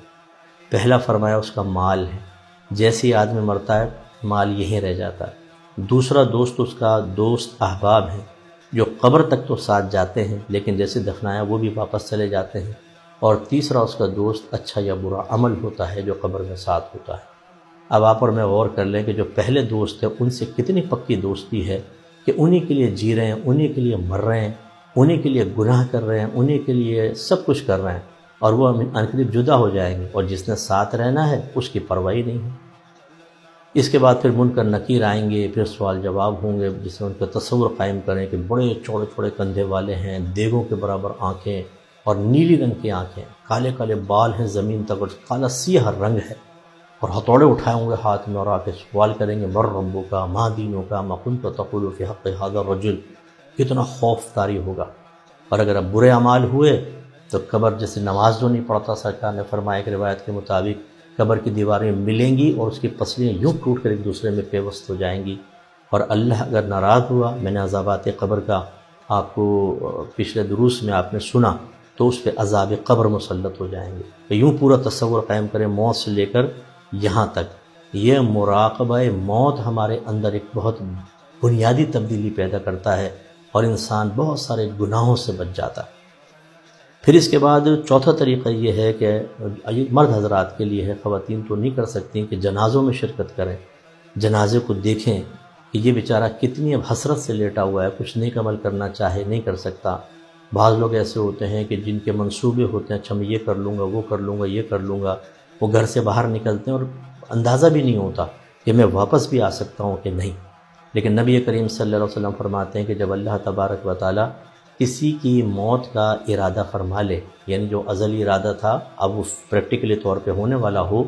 پہلا فرمایا اس کا مال ہے، جیسے ہی آدمی مرتا ہے مال یہیں رہ جاتا ہے۔ دوسرا دوست اس کا دوست احباب ہیں، جو قبر تک تو ساتھ جاتے ہیں لیکن جیسے دفنایا وہ بھی واپس چلے جاتے ہیں۔ اور تیسرا اس کا دوست اچھا یا برا عمل ہوتا ہے، جو قبر میں ساتھ ہوتا ہے۔ اب آپ اور میں غور کر لیں کہ جو پہلے دوست ہیں ان سے کتنی پکی دوستی ہے کہ انہی کے لیے جی رہے ہیں، انہی کے لیے مر رہے ہیں، انہی کے لیے گناہ کر رہے ہیں، انہی کے لیے سب کچھ کر رہے ہیں، اور وہ عنقریب جدا ہو جائیں گے، اور جس نے ساتھ رہنا ہے اس کی پرواہ نہیں ہے۔ اس کے بعد پھر منکر نکیر آئیں گے، پھر سوال جواب ہوں گے، جس میں ان کا تصور قائم کریں کہ بڑے چوڑے چوڑے کندھے والے ہیں، دیگوں کے برابر آنکھیں اور نیلی رنگ کی آنکھیں، کالے کالے بال ہیں زمین تک، اور کالا سیاہ رنگ ہے، اور ہتھوڑے اٹھائے ہوں گے ہاتھ میں، اور آ کے سوال کریں گے مر ربو کا، ما دینوں کا، ما کنت تقول فی حق ھذا الرجل۔ کتنا خوف طاری ہوگا۔ اور اگر اب برے اعمال ہوئے تو قبر جیسے نماز جو نہیں پڑھتا، سرکار نے فرمایا کہ روایت کے مطابق قبر کی دیواریں ملیں گی اور اس کی پسلیاں یوں ٹوٹ کر ایک دوسرے میں پیوست ہو جائیں گی، اور اللہ اگر ناراض ہوا، میں نے عذابات قبر کا آپ کو پچھلے دروس میں آپ نے سنا، تو اس پہ عذاب قبر مسلط ہو جائیں گے۔ تو یوں پورا تصور قائم کریں موت سے لے کر یہاں تک۔ یہ مراقبہ موت ہمارے اندر ایک بہت بنیادی تبدیلی پیدا کرتا ہے، اور انسان بہت سارے گناہوں سے بچ جاتا ہے۔ پھر اس کے بعد چوتھا طریقہ یہ ہے کہ یہ مرد حضرات کے لیے ہے، خواتین تو نہیں کر سکتی، کہ جنازوں میں شرکت کریں، جنازے کو دیکھیں کہ یہ بیچارہ کتنی اب حسرت سے لیٹا ہوا ہے، کچھ نیک عمل کرنا چاہے نہیں کر سکتا۔ بعض لوگ ایسے ہوتے ہیں کہ جن کے منصوبے ہوتے ہیں، اچھا میں یہ کر لوں گا، وہ کر لوں گا، یہ کر لوں گا، وہ گھر سے باہر نکلتے ہیں اور اندازہ بھی نہیں ہوتا کہ میں واپس بھی آ سکتا ہوں کہ نہیں۔ لیکن نبی کریم صلی اللہ علیہ وسلم فرماتے ہیں کہ جب اللہ تبارک و تعالی کسی کی موت کا ارادہ فرما لے، یعنی جو ازلی ارادہ تھا اب وہ پریکٹیکلی طور پہ ہونے والا ہو،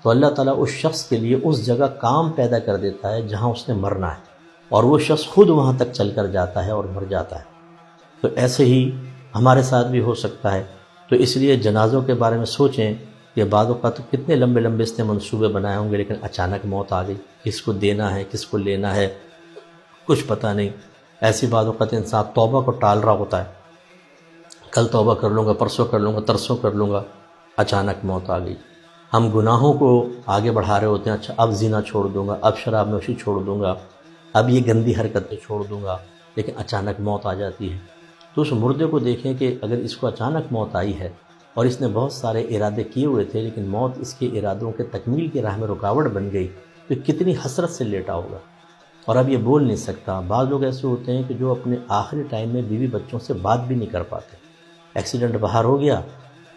تو اللہ تعالیٰ اس شخص کے لیے اس جگہ کام پیدا کر دیتا ہے جہاں اس نے مرنا ہے، اور وہ شخص خود وہاں تک چل کر جاتا ہے اور مر جاتا ہے۔ تو ایسے ہی ہمارے ساتھ بھی ہو سکتا ہے۔ تو اس لیے جنازوں کے بارے میں سوچیں کہ بعض اوقات کتنے لمبے لمبے اس نے منصوبے بنائے ہوں گے، لیکن اچانک موت آ گئی، کس کو دینا ہے، کس کو لینا ہے، کچھ پتہ نہیں۔ ایسی بعض اوقات انسان توبہ کو ٹال رہا ہوتا ہے، کل توبہ کر لوں گا، پرسوں کر لوں گا، ترسوں کر لوں گا، اچانک موت آ گئی۔ ہم گناہوں کو آگے بڑھا رہے ہوتے ہیں، اچھا اب زنا چھوڑ دوں گا، اب شراب نوشی چھوڑ دوں گا، اب یہ گندی حرکتیں چھوڑ دوں گا، لیکن اچانک موت آ جاتی ہے۔ تو اس مردے کو دیکھیں کہ اگر اس کو اچانک موت آئی ہے اور اس نے بہت سارے ارادے کیے ہوئے تھے، لیکن موت اس کے ارادوں کے تکمیل کی راہ میں رکاوٹ بن گئی، تو کتنی حسرت سے لیٹا ہوگا، اور اب یہ بول نہیں سکتا۔ بعض لوگ ایسے ہوتے ہیں کہ جو اپنے آخری ٹائم میں بیوی بچوں سے بات بھی نہیں کر پاتے۔ ایکسیڈنٹ باہر ہو گیا،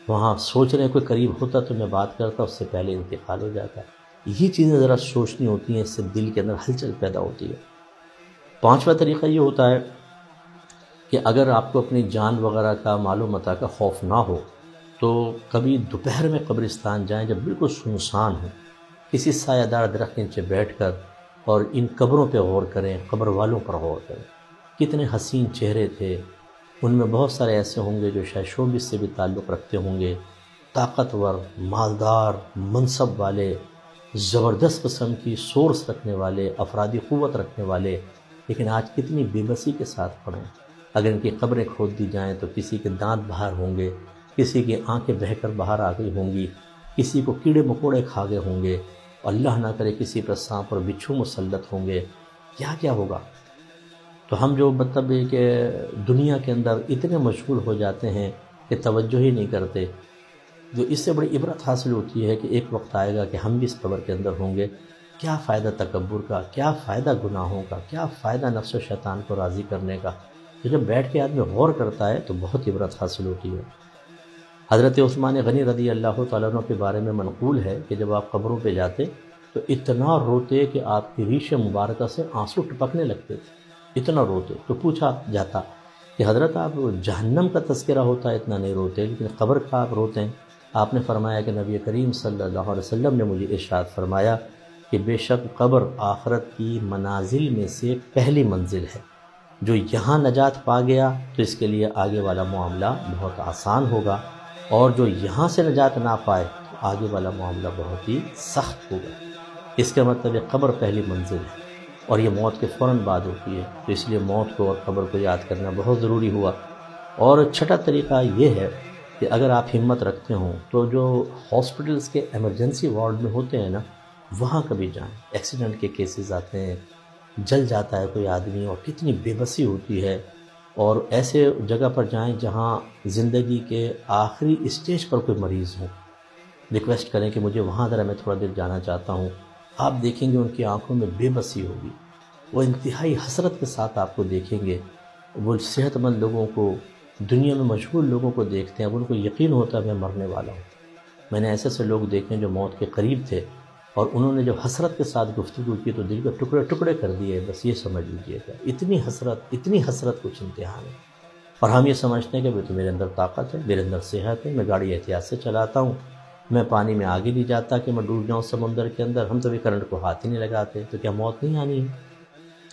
وہاں سوچ رہے ہیں کوئی قریب ہوتا تو میں بات کرتا، اس سے پہلے انتقال ہو جاتا ہے۔ یہ چیزیں ذرا سوچنی ہوتی ہیں، اس سے دل کے اندر ہلچل پیدا ہوتی ہے۔ پانچواں طریقہ یہ ہوتا ہے کہ اگر آپ کو اپنی جان وغیرہ کا مال و متاع کا خوف نہ ہو تو کبھی دوپہر میں قبرستان جائیں جب بالکل سنسان ہو، کسی سایہ دار درخت کے نیچے بیٹھ کر اور ان قبروں پہ غور کریں، قبر والوں پر غور کریں۔ کتنے حسین چہرے تھے، ان میں بہت سارے ایسے ہوں گے جو شاید شوبز سے بھی تعلق رکھتے ہوں گے، طاقتور، مالدار، منصب والے، زبردست قسم کی سورس رکھنے والے، افرادی قوت رکھنے والے، لیکن آج کتنی بے بسی کے ساتھ پڑے ہیں۔ اگر ان کی قبریں کھود دی جائیں تو کسی کے دانت باہر ہوں گے، کسی کی آنکھیں بہہ کر باہر آ گئی ہوں گی، کسی کو کیڑے مکوڑے کھا گئے ہوں گے، اللہ نہ کرے کسی پر سانپ اور بچھو مسلط ہوں گے، کیا کیا ہوگا۔ تو ہم جو مطلب ہے کہ دنیا کے اندر اتنے مشغول ہو جاتے ہیں کہ توجہ ہی نہیں کرتے، جو اس سے بڑی عبرت حاصل ہوتی ہے کہ ایک وقت آئے گا کہ ہم بھی اس قبر کے اندر ہوں گے۔ کیا فائدہ تکبر کا، کیا فائدہ گناہوں کا، کیا فائدہ نفس و شیطان کو راضی کرنے کا۔ تو جب بیٹھ کے آدمی غور کرتا ہے تو بہت عبرت حاصل ہوتی ہے۔ حضرت عثمان غنی رضی اللہ تعالیٰ عنہ کے بارے میں منقول ہے کہ جب آپ قبروں پہ جاتے تو تو اتنا روتے کہ آپ کی ریش مبارکہ سے آنسو ٹپکنے لگتے تھے، اتنا روتے۔ تو پوچھا جاتا کہ حضرت آپ جہنم کا تذکرہ ہوتا ہے اتنا نہیں روتے، لیکن قبر کا آپ روتے ہیں؟ آپ نے فرمایا کہ نبی کریم صلی اللہ علیہ وسلم نے مجھے ارشاد فرمایا کہ بے شک قبر آخرت کی منازل میں سے پہلی منزل ہے، جو یہاں نجات پا گیا تو اس کے لیے آگے والا معاملہ بہت آسان ہوگا، اور جو یہاں سے نجات نہ پائے تو آگے والا معاملہ بہت ہی سخت ہوگا۔ اس کا مطلب یہ قبر پہلی منزل ہے، اور یہ موت کے فوراً بعد ہوتی ہے، تو اس لیے موت کو اور قبر کو یاد کرنا بہت ضروری ہوا۔ اور چھٹا طریقہ یہ ہے کہ اگر آپ ہمت رکھتے ہوں تو جو ہاسپٹلز کے ایمرجنسی وارڈ میں ہوتے ہیں نا، وہاں کبھی جائیں۔ ایکسیڈنٹ کے کیسز آتے ہیں، جل جاتا ہے کوئی آدمی اور کتنی بے بسی ہوتی ہے، اور ایسے جگہ پر جائیں جہاں زندگی کے آخری اسٹیج پر کوئی مریض ہوں، ریکویسٹ کریں کہ مجھے وہاں ذرا میں تھوڑا دیر جانا چاہتا ہوں۔ آپ دیکھیں گے ان کی آنکھوں میں بے بسی ہوگی، وہ انتہائی حسرت کے ساتھ آپ کو دیکھیں گے۔ وہ صحت مند لوگوں کو، دنیا میں مشغول لوگوں کو دیکھتے ہیں، اب ان کو یقین ہوتا ہے میں مرنے والا ہوں۔ میں نے ایسے لوگ دیکھے جو موت کے قریب تھے، اور انہوں نے جب حسرت کے ساتھ گفتگو کی تو دل کے ٹکڑے ٹکڑے کر دیے، بس یہ سمجھ لیجیے گا اتنی حسرت کچھ امتحان ہے۔ اور ہم یہ سمجھتے ہیں کہ بھئی تو میرے اندر طاقت ہے، میرے اندر صحت ہے، میں گاڑی احتیاط سے چلاتا ہوں، میں پانی میں آگے نہیں جاتا کہ میں ڈوب جاؤں سمندر کے اندر، ہم تو بھی کرنٹ کو ہاتھ ہی نہیں لگاتے، تو کیا موت نہیں آنی ہے؟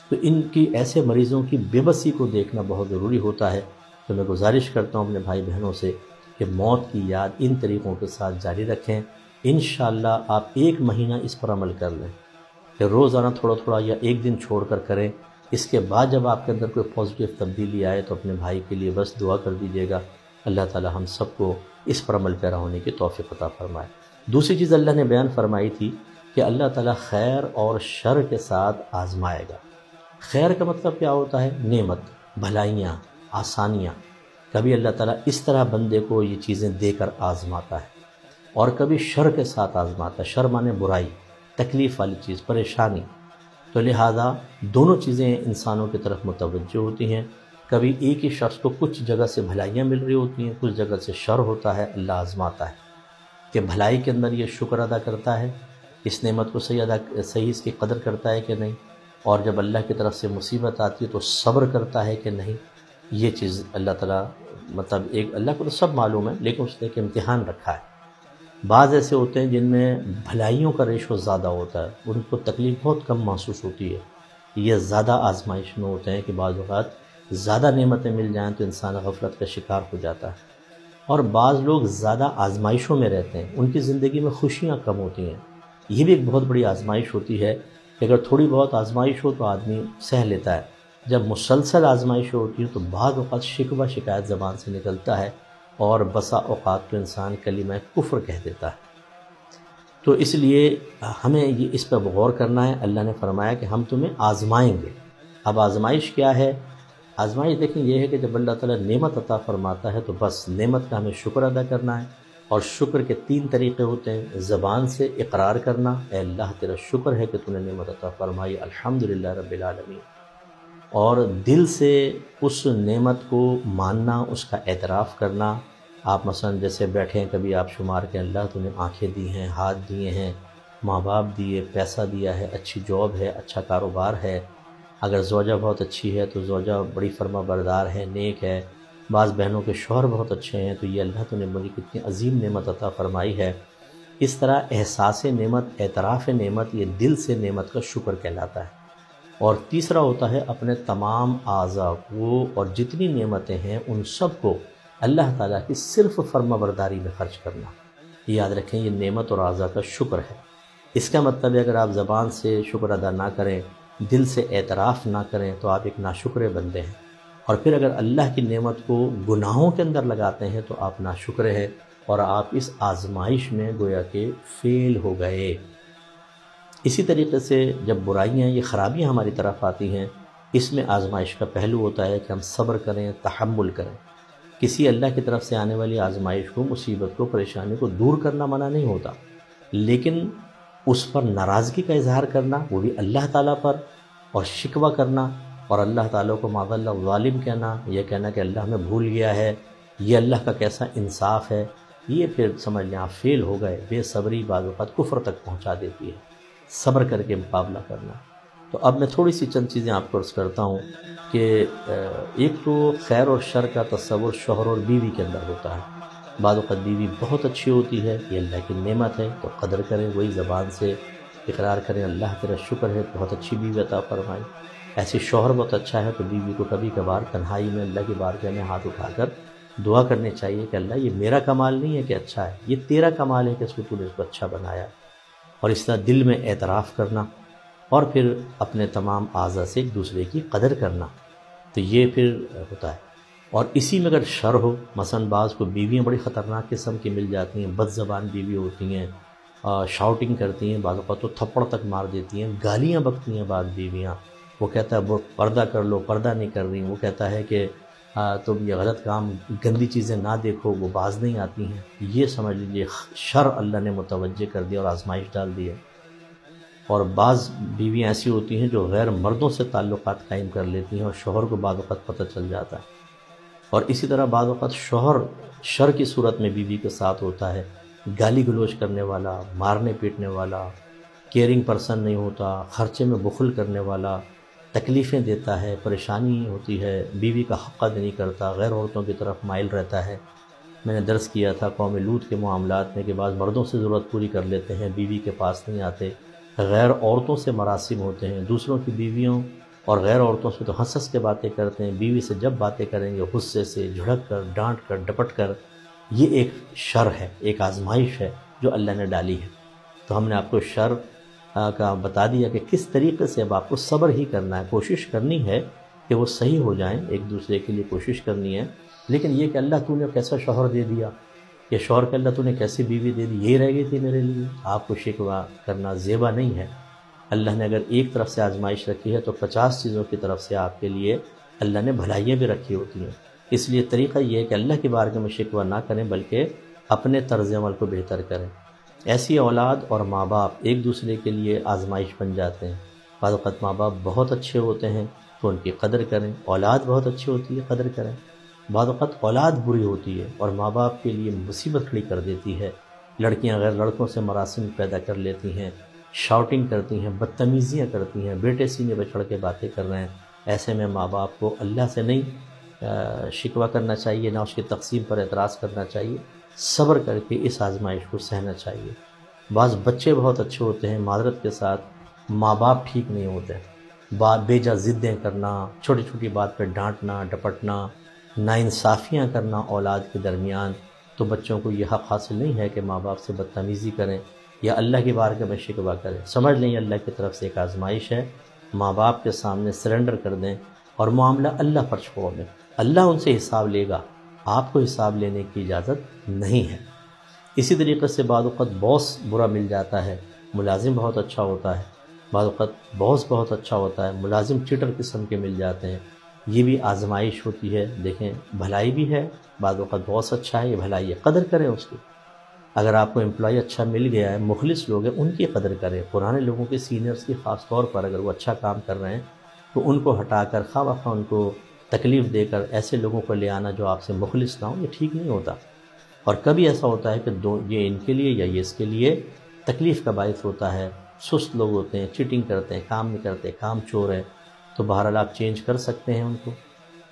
تو ان کی ایسے مریضوں کی بے بسی کو دیکھنا بہت ضروری ہوتا ہے۔ تو میں گزارش کرتا ہوں اپنے بھائی بہنوں سے کہ موت کی یاد ان طریقوں کے ساتھ جاری رکھیں۔ انشاءاللہ آپ 1 مہینہ اس پر عمل کر لیں کہ روزانہ تھوڑا تھوڑا یا ایک دن چھوڑ کر کریں۔ اس کے بعد جب آپ کے اندر کوئی پازیٹیو تبدیلی آئے تو اپنے بھائی کے لیے بس دعا کر دیجیے گا، اللہ تعالی ہم سب کو اس پر عمل پیرا ہونے کی توفیق عطا فرمائے۔ دوسری چیز اللہ نے بیان فرمائی تھی کہ اللہ تعالی خیر اور شر کے ساتھ آزمائے گا۔ خیر کا مطلب کیا ہوتا ہے؟ نعمت، بھلائیاں، آسانیاں۔ کبھی اللہ تعالیٰ اس طرح بندے کو یہ چیزیں دے کر آزماتا ہے، اور کبھی شر کے ساتھ آزماتا ہے۔ شر مانے برائی، تکلیف والی چیز، پریشانی۔ تو لہٰذا دونوں چیزیں انسانوں کی طرف متوجہ ہوتی ہیں۔ کبھی ایک ہی شخص کو کچھ جگہ سے بھلائیاں مل رہی ہوتی ہیں، کچھ جگہ سے شر ہوتا ہے، اللہ آزماتا ہے کہ بھلائی کے اندر یہ شکر ادا کرتا ہے، اس نعمت کو صحیح اس کی قدر کرتا ہے کہ نہیں، اور جب اللہ کی طرف سے مصیبت آتی ہے تو صبر کرتا ہے کہ نہیں۔ یہ چیز اللہ تعالیٰ ایک اللہ کو تو سب معلوم ہے، لیکن اس نے ایک امتحان رکھا ہے۔ بعض ایسے ہوتے ہیں جن میں بھلائیوں کا ریشو زیادہ ہوتا ہے، ان کو تکلیف بہت کم محسوس ہوتی ہے۔ یہ زیادہ آزمائش میں ہوتے ہیں کہ بعض اوقات زیادہ نعمتیں مل جائیں تو انسان غفلت کا شکار ہو جاتا ہے، اور بعض لوگ زیادہ آزمائشوں میں رہتے ہیں، ان کی زندگی میں خوشیاں کم ہوتی ہیں۔ یہ بھی ایک بہت بڑی آزمائش ہوتی ہے کہ اگر تھوڑی بہت آزمائش ہو تو آدمی سہ لیتا ہے، جب مسلسل آزمائش ہوتی ہے تو بعض اوقات شکوہ شکایت زبان سے نکلتا ہے، اور بسا اوقات تو انسان کلمہ کفر کہہ دیتا ہے۔ تو اس لیے ہمیں یہ اس پر غور کرنا ہے۔ اللہ نے فرمایا کہ ہم تمہیں آزمائیں گے۔ اب آزمائش کیا ہے؟ آزمائش دیکھیں یہ ہے کہ جب اللہ تعالیٰ نعمت عطا فرماتا ہے تو بس نعمت کا ہمیں شکر ادا کرنا ہے، اور شکر کے 3 طریقے ہوتے ہیں۔ زبان سے اقرار کرنا، اے اللہ تیرا شکر ہے کہ تو نے نعمت عطا فرمائی، الحمدللہ رب العالمین، اور دل سے اس نعمت کو ماننا، اس کا اعتراف کرنا۔ آپ مثلا جیسے بیٹھے ہیں، کبھی آپ شمار کے اللہ تو نے آنکھیں دی ہیں، ہاتھ دیے ہیں، ماں باپ دیے، پیسہ دیا ہے، اچھی جاب ہے، اچھا کاروبار ہے، اگر زوجہ بہت اچھی ہے تو زوجہ بڑی فرما بردار ہے، نیک ہے، بعض بہنوں کے شوہر بہت اچھے ہیں، تو یہ اللہ تو نے مجھے کتنی عظیم نعمت عطا فرمائی ہے۔ اس طرح احساس نعمت، اعتراف نعمت، یہ دل سے نعمت کا شکر کہلاتا ہے۔ اور تیسرا ہوتا ہے اپنے تمام اعضاء کو اور جتنی نعمتیں ہیں ان سب کو اللہ تعالیٰ کی صرف فرما برداری میں خرچ کرنا۔ یاد رکھیں یہ نعمت اور اعضاء کا شکر ہے۔ اس کا مطلب ہے اگر آپ زبان سے شکر ادا نہ کریں، دل سے اعتراف نہ کریں، تو آپ ایک ناشکرے بندے ہیں، اور پھر اگر اللہ کی نعمت کو گناہوں کے اندر لگاتے ہیں تو آپ ناشکرے ہیں، اور آپ اس آزمائش میں گویا کہ فیل ہو گئے۔ اسی طریقے سے جب برائیاں، یہ خرابیاں ہماری طرف آتی ہیں، اس میں آزمائش کا پہلو ہوتا ہے کہ ہم صبر کریں، تحمل کریں۔ کسی اللہ کی طرف سے آنے والی آزمائش کو، مصیبت کو، پریشانی کو دور کرنا منع نہیں ہوتا، لیکن اس پر ناراضگی کا اظہار کرنا، وہ بھی اللہ تعالیٰ پر، اور شکوہ کرنا اور اللہ تعالیٰ کو معاذ اللہ ظالم کہنا، یہ کہنا کہ اللہ میں بھول گیا ہے، یہ اللہ کا کیسا انصاف ہے، یہ پھر سمجھ لیں آپ فیل ہو گئے۔ بے صبری بعض اوقات کفر تک پہنچا دیتی ہے۔ صبر کر کے مقابلہ کرنا۔ تو اب میں تھوڑی سی چند چیزیں آپ کو عرض کرتا ہوں کہ ایک تو خیر اور شر کا تصور شوہر اور بیوی کے اندر ہوتا ہے۔ بعض اوقات بیوی بہت اچھی ہوتی ہے، یہ اللہ کی نعمت ہے، تو قدر کریں، وہی زبان سے اقرار کریں اللہ تیرا شکر ہے بہت اچھی بیوی عطا فرمائی۔ ایسے شوہر بہت اچھا ہے تو بیوی کو کبھی کبھار تنہائی میں اللہ کی بارگاہ میں ہاتھ اٹھا کر دعا کرنی چاہیے کہ اللہ یہ میرا کمال نہیں ہے کہ اچھا ہے، یہ تیرا کمال ہے کہ تو نے اس کو اچھا بنایا، اور اس طرح دل میں اعتراف کرنا، اور پھر اپنے تمام اعضاء سے ایک دوسرے کی قدر کرنا، تو یہ پھر ہوتا ہے۔ اور اسی میں اگر شر ہو، مثلا بعض کو بیویاں بڑی خطرناک قسم کی مل جاتی ہیں، بد زبان بیوی ہوتی ہیں، شاؤٹنگ کرتی ہیں، بعض اوقات تو تھپڑ تک مار دیتی ہیں، گالیاں بکتی ہیں بعض بیویاں، وہ کہتا ہے وہ پردہ کر لو، پردہ نہیں کر رہی، وہ کہتا ہے کہ تم یہ غلط کام گندی چیزیں نہ دیکھو، وہ باز نہیں آتی ہیں، یہ سمجھ لیجیے شر اللہ نے متوجہ کر دیا اور آزمائش ڈال دی ہے۔ اور بعض بیویاں ایسی ہوتی ہیں جو غیر مردوں سے تعلقات قائم کر لیتی ہیں اور شوہر کو بعض اوقات پتہ چل جاتا ہے، اور اسی طرح بعض اوقات شوہر شر کی صورت میں بیوی کے ساتھ ہوتا ہے، گالی گلوچ کرنے والا، مارنے پیٹنے والا، کیئرنگ پرسن نہیں ہوتا، خرچے میں بخل کرنے والا، تکلیفیں دیتا ہے، پریشانی ہوتی ہے، بیوی کا حق ادا نہیں کرتا، غیر عورتوں کی طرف مائل رہتا ہے۔ میں نے درس کیا تھا قوم لوط کے معاملات میں کہ بعض مردوں سے ضرورت پوری کر لیتے ہیں، بیوی کے پاس نہیں آتے، غیر عورتوں سے مراسم ہوتے ہیں، دوسروں کی بیویوں اور غیر عورتوں سے تو ہنس ہنس کے باتیں کرتے ہیں، بیوی سے جب باتیں کریں گے غصے سے جھڑک کر، ڈانٹ کر، ڈپٹ کر، یہ ایک شر ہے، ایک آزمائش ہے جو اللہ نے ڈالی ہے۔ تو ہم نے آپ کو شر کا بتا دیا کہ کس طریقے سے اب آپ کو صبر ہی کرنا ہے، کوشش کرنی ہے کہ وہ صحیح ہو جائیں، ایک دوسرے کے لیے کوشش کرنی ہے، لیکن یہ کہ اللہ تو نے کیسا شوہر دے دیا، یہ شوہر کہ اللہ تو نے کیسی بیوی دے دی، یہ رہ گئی تھی میرے لیے، آپ کو شکوہ کرنا زیبا نہیں ہے۔ اللہ نے اگر ایک طرف سے آزمائش رکھی ہے تو 50 چیزوں کی طرف سے آپ کے لیے اللہ نے بھلائیاں بھی رکھی ہوتی ہیں۔ اس لیے طریقہ یہ ہے کہ اللہ کی بارگاہ میں شکوہ نہ کریں بلکہ اپنے طرز عمل کو بہتر کریں۔ ایسی اولاد اور ماں باپ ایک دوسرے کے لیے آزمائش بن جاتے ہیں۔ بعض اوقات ماں باپ بہت اچھے ہوتے ہیں تو ان کی قدر کریں، اولاد بہت اچھی ہوتی ہے قدر کریں۔ بعض اوقات اولاد بری ہوتی ہے اور ماں باپ کے لیے مصیبت کھڑی کر دیتی ہے، لڑکیاں غیر لڑکوں سے مراسم پیدا کر لیتی ہیں، شاؤٹنگ کرتی ہیں، بدتمیزیاں کرتی ہیں، بیٹے سینے پہ چڑھ کے باتیں کر رہے ہیں، ایسے میں ماں باپ کو اللہ سے نہیں شکوہ کرنا چاہیے، نہ اس کی تقسیم پر اعتراض کرنا چاہیے، صبر کر کے اس آزمائش کو سہنا چاہیے۔ بعض بچے بہت اچھے ہوتے ہیں، معذرت کے ساتھ ماں باپ ٹھیک نہیں ہوتے، بیجا ضدیں کرنا، چھوٹی چھوٹی بات پہ ڈانٹنا ڈپٹنا، ناانصافیاں کرنا اولاد کے درمیان، تو بچوں کو یہ حق حاصل نہیں ہے کہ ماں باپ سے بدتمیزی کریں یا اللہ کی بارگاہ میں شکوہ کریں۔ سمجھ لیں اللہ کی طرف سے ایک آزمائش ہے، ماں باپ کے سامنے سرنڈر کر دیں اور معاملہ اللہ پر چھوڑ دیں، اللہ ان سے حساب لے گا، آپ کو حساب لینے کی اجازت نہیں ہے۔ اسی طریقے سے بعض اوقات باس برا مل جاتا ہے، ملازم بہت اچھا ہوتا ہے، بعض اوقات باس بہت اچھا ہوتا ہے، ملازم چیٹر قسم کے مل جاتے ہیں، یہ بھی آزمائش ہوتی ہے۔ دیکھیں بھلائی بھی ہے، بعض اوقات باس اچھا ہے، یہ بھلائی ہے، قدر کریں اس کی۔ اگر آپ کو امپلائی اچھا مل گیا ہے، مخلص لوگ ہیں، ان کی قدر کریں، پرانے لوگوں کے سینئرز کی خاص طور پر اگر وہ اچھا کام کر رہے ہیں تو ان کو ہٹا کر خواہ بخواہ ان کو تکلیف دے کر ایسے لوگوں کو لے آنا جو آپ سے مخلص نہ ہوں، یہ ٹھیک نہیں ہوتا۔ اور کبھی ایسا ہوتا ہے کہ یہ ان کے لیے یا یہ اس کے لیے تکلیف کا باعث ہوتا ہے، سست لوگ ہوتے ہیں، چیٹنگ کرتے ہیں، کام نہیں کرتے، کام چور ہے، تو بہرحال آپ چینج کر سکتے ہیں ان کو،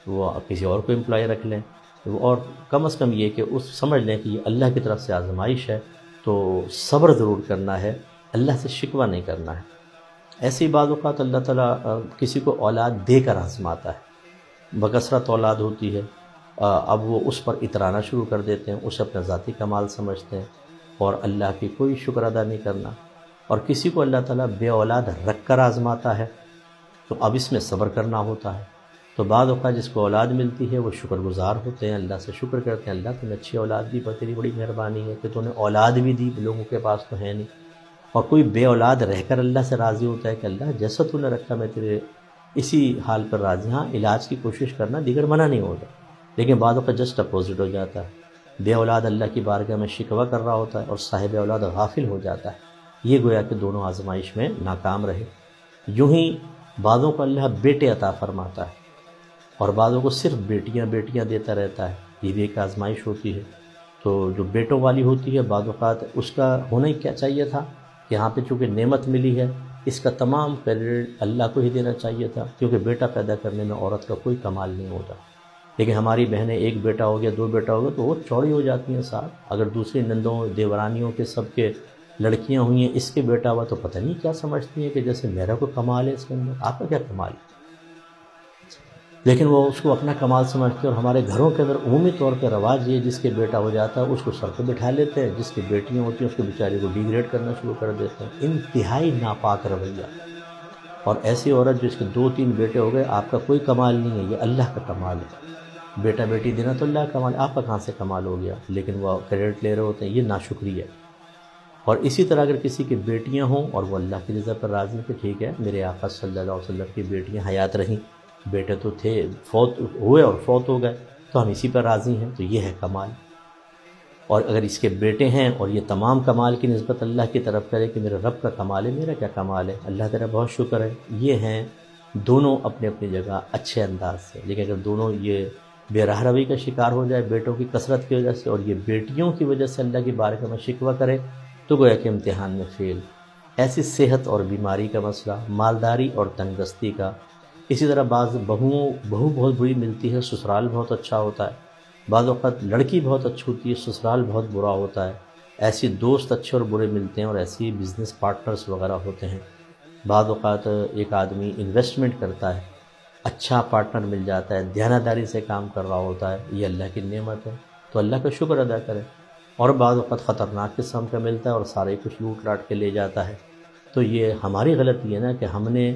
وہ کسی اور کو امپلائی رکھ لیں، اور کم از کم یہ کہ اس سمجھ لیں کہ یہ اللہ کی طرف سے آزمائش ہے، تو صبر ضرور کرنا ہے، اللہ سے شکوہ نہیں کرنا ہے۔ ایسے ہی بعض اوقات اللہ تعالیٰ کسی کو اولاد دے کر آزماتا ہے، بکثرت اولاد ہوتی ہے، اب وہ اس پر اترانا شروع کر دیتے ہیں، اسے اپنا ذاتی کمال سمجھتے ہیں اور اللہ کی کوئی شکر ادا نہیں کرنا۔ اور کسی کو اللہ تعالیٰ بے اولاد رکھ کر آزماتا ہے تو اب اس میں صبر کرنا ہوتا ہے۔ تو بعض اوقات جس کو اولاد ملتی ہے وہ شکر گزار ہوتے ہیں، اللہ سے شکر کرتے ہیں، اللہ تمہیں اچھی اولاد دی، پر تیری بڑی مہربانی ہے کہ تو نے اولاد بھی دی، لوگوں کے پاس تو ہے نہیں۔ اور کوئی بے اولاد رہ کر اللہ سے راضی ہوتا ہے کہ اللہ جیسا تو نے رکھا میں تیرے اسی حال پر راضی، ہاں علاج کی کوشش کرنا دیگر منع نہیں ہوتا، لیکن بعض اوقات جسٹ اپوزٹ ہو جاتا ہے، بے اولاد اللہ کی بارگاہ میں شکوہ کر رہا ہوتا ہے اور صاحب اولاد غافل ہو جاتا ہے، یہ گویا کہ دونوں آزمائش میں ناکام رہے۔ یوں ہی بعضوں کو اللہ بیٹے عطا فرماتا ہے اور بعضوں کو صرف بیٹیاں بیٹیاں دیتا رہتا ہے، یہ بھی ایک آزمائش ہوتی ہے۔ تو جو بیٹوں والی ہوتی ہے بعض اوقات اس کا ہونا ہی کیا چاہیے تھا کہ کہ یہاں پہ چونکہ نعمت ملی ہے، اس کا تمام کریڈٹ اللہ کو ہی دینا چاہیے تھا، کیونکہ بیٹا پیدا کرنے میں عورت کا کوئی کمال نہیں ہوتا۔ لیکن ہماری بہنیں ایک بیٹا ہو گیا، دو بیٹا ہو گیا تو وہ چوڑی ہو جاتی ہیں ساتھ۔ اگر دوسری نندوں دیورانیوں کے سب کے لڑکیاں ہوئی ہیں، اس کے بیٹا ہوا تو پتہ نہیں کیا سمجھتی ہیں کہ جیسے میرا کوئی کمال ہے اس کے اندر، آپ کا کیا کمال ہے؟ لیکن وہ اس کو اپنا کمال سمجھتے ہیں، اور ہمارے گھروں کے اندر عمومی طور پہ رواج یہ جس کے بیٹا ہو جاتا ہے اس کو سر پہ بٹھا لیتے ہیں، جس کی بیٹیاں ہوتی ہیں اس کو بیچاری کو ڈیگریڈ کرنا شروع کر دیتے ہیں۔ انتہائی ناپاک رویہ۔ اور ایسی عورت جو اس کے 2-3 بیٹے ہو گئے، آپ کا کوئی کمال نہیں ہے، یہ اللہ کا کمال ہے۔ بیٹا بیٹی دینا تو اللہ کا کمال ہے، آپ کا کہاں سے کمال ہو گیا؟ لیکن وہ کریڈٹ لے رہے ہوتے ہیں، یہ ناشکری ہے۔ اور اسی طرح اگر کسی کی بیٹیاں ہوں اور وہ اللہ کی رضا پر راضی کہ ٹھیک ہے میرے آقا صلی اللہ علیہ وسلم کی بیٹیاں حیات رہیں، بیٹے تو تھے فوت ہوئے اور فوت ہو گئے تو ہم اسی پر راضی ہیں، تو یہ ہے کمال۔ اور اگر اس کے بیٹے ہیں اور یہ تمام کمال کی نسبت اللہ کی طرف کرے کہ میرے رب کا کمال ہے، میرا کیا کمال ہے، اللہ تیرا بہت شکر ہے، یہ ہیں دونوں اپنی اپنی جگہ اچھے انداز سے۔ لیکن اگر دونوں یہ بے راہ روی کا شکار ہو جائے بیٹوں کی کثرت کی وجہ سے، اور یہ بیٹیوں کی وجہ سے اللہ کی بارگاہ میں شکوہ کرے، تو گویا کہ امتحان میں فیل۔ ایسی صحت اور بیماری کا مسئلہ، مالداری اور تنگ دستی کا۔ اسی طرح بعض بہو بہت بری ملتی ہے، سسرال بہت اچھا ہوتا ہے۔ بعض اوقات لڑکی بہت اچھی ہوتی ہے، سسرال بہت برا ہوتا ہے۔ ایسی دوست اچھے اور برے ملتے ہیں، اور ایسی بزنس پارٹنرز وغیرہ ہوتے ہیں۔ بعض اوقات ایک آدمی انویسٹمنٹ کرتا ہے، اچھا پارٹنر مل جاتا ہے، دیانتداری سے کام کر رہا ہوتا ہے، یہ اللہ کی نعمت ہے، تو اللہ کا شکر ادا کرے۔ اور بعض وقت خطرناک قسم کا ملتا ہے اور سارے کچھ لوٹ لاٹ کے لے جاتا ہے، تو یہ ہماری غلطی ہے نا کہ ہم نے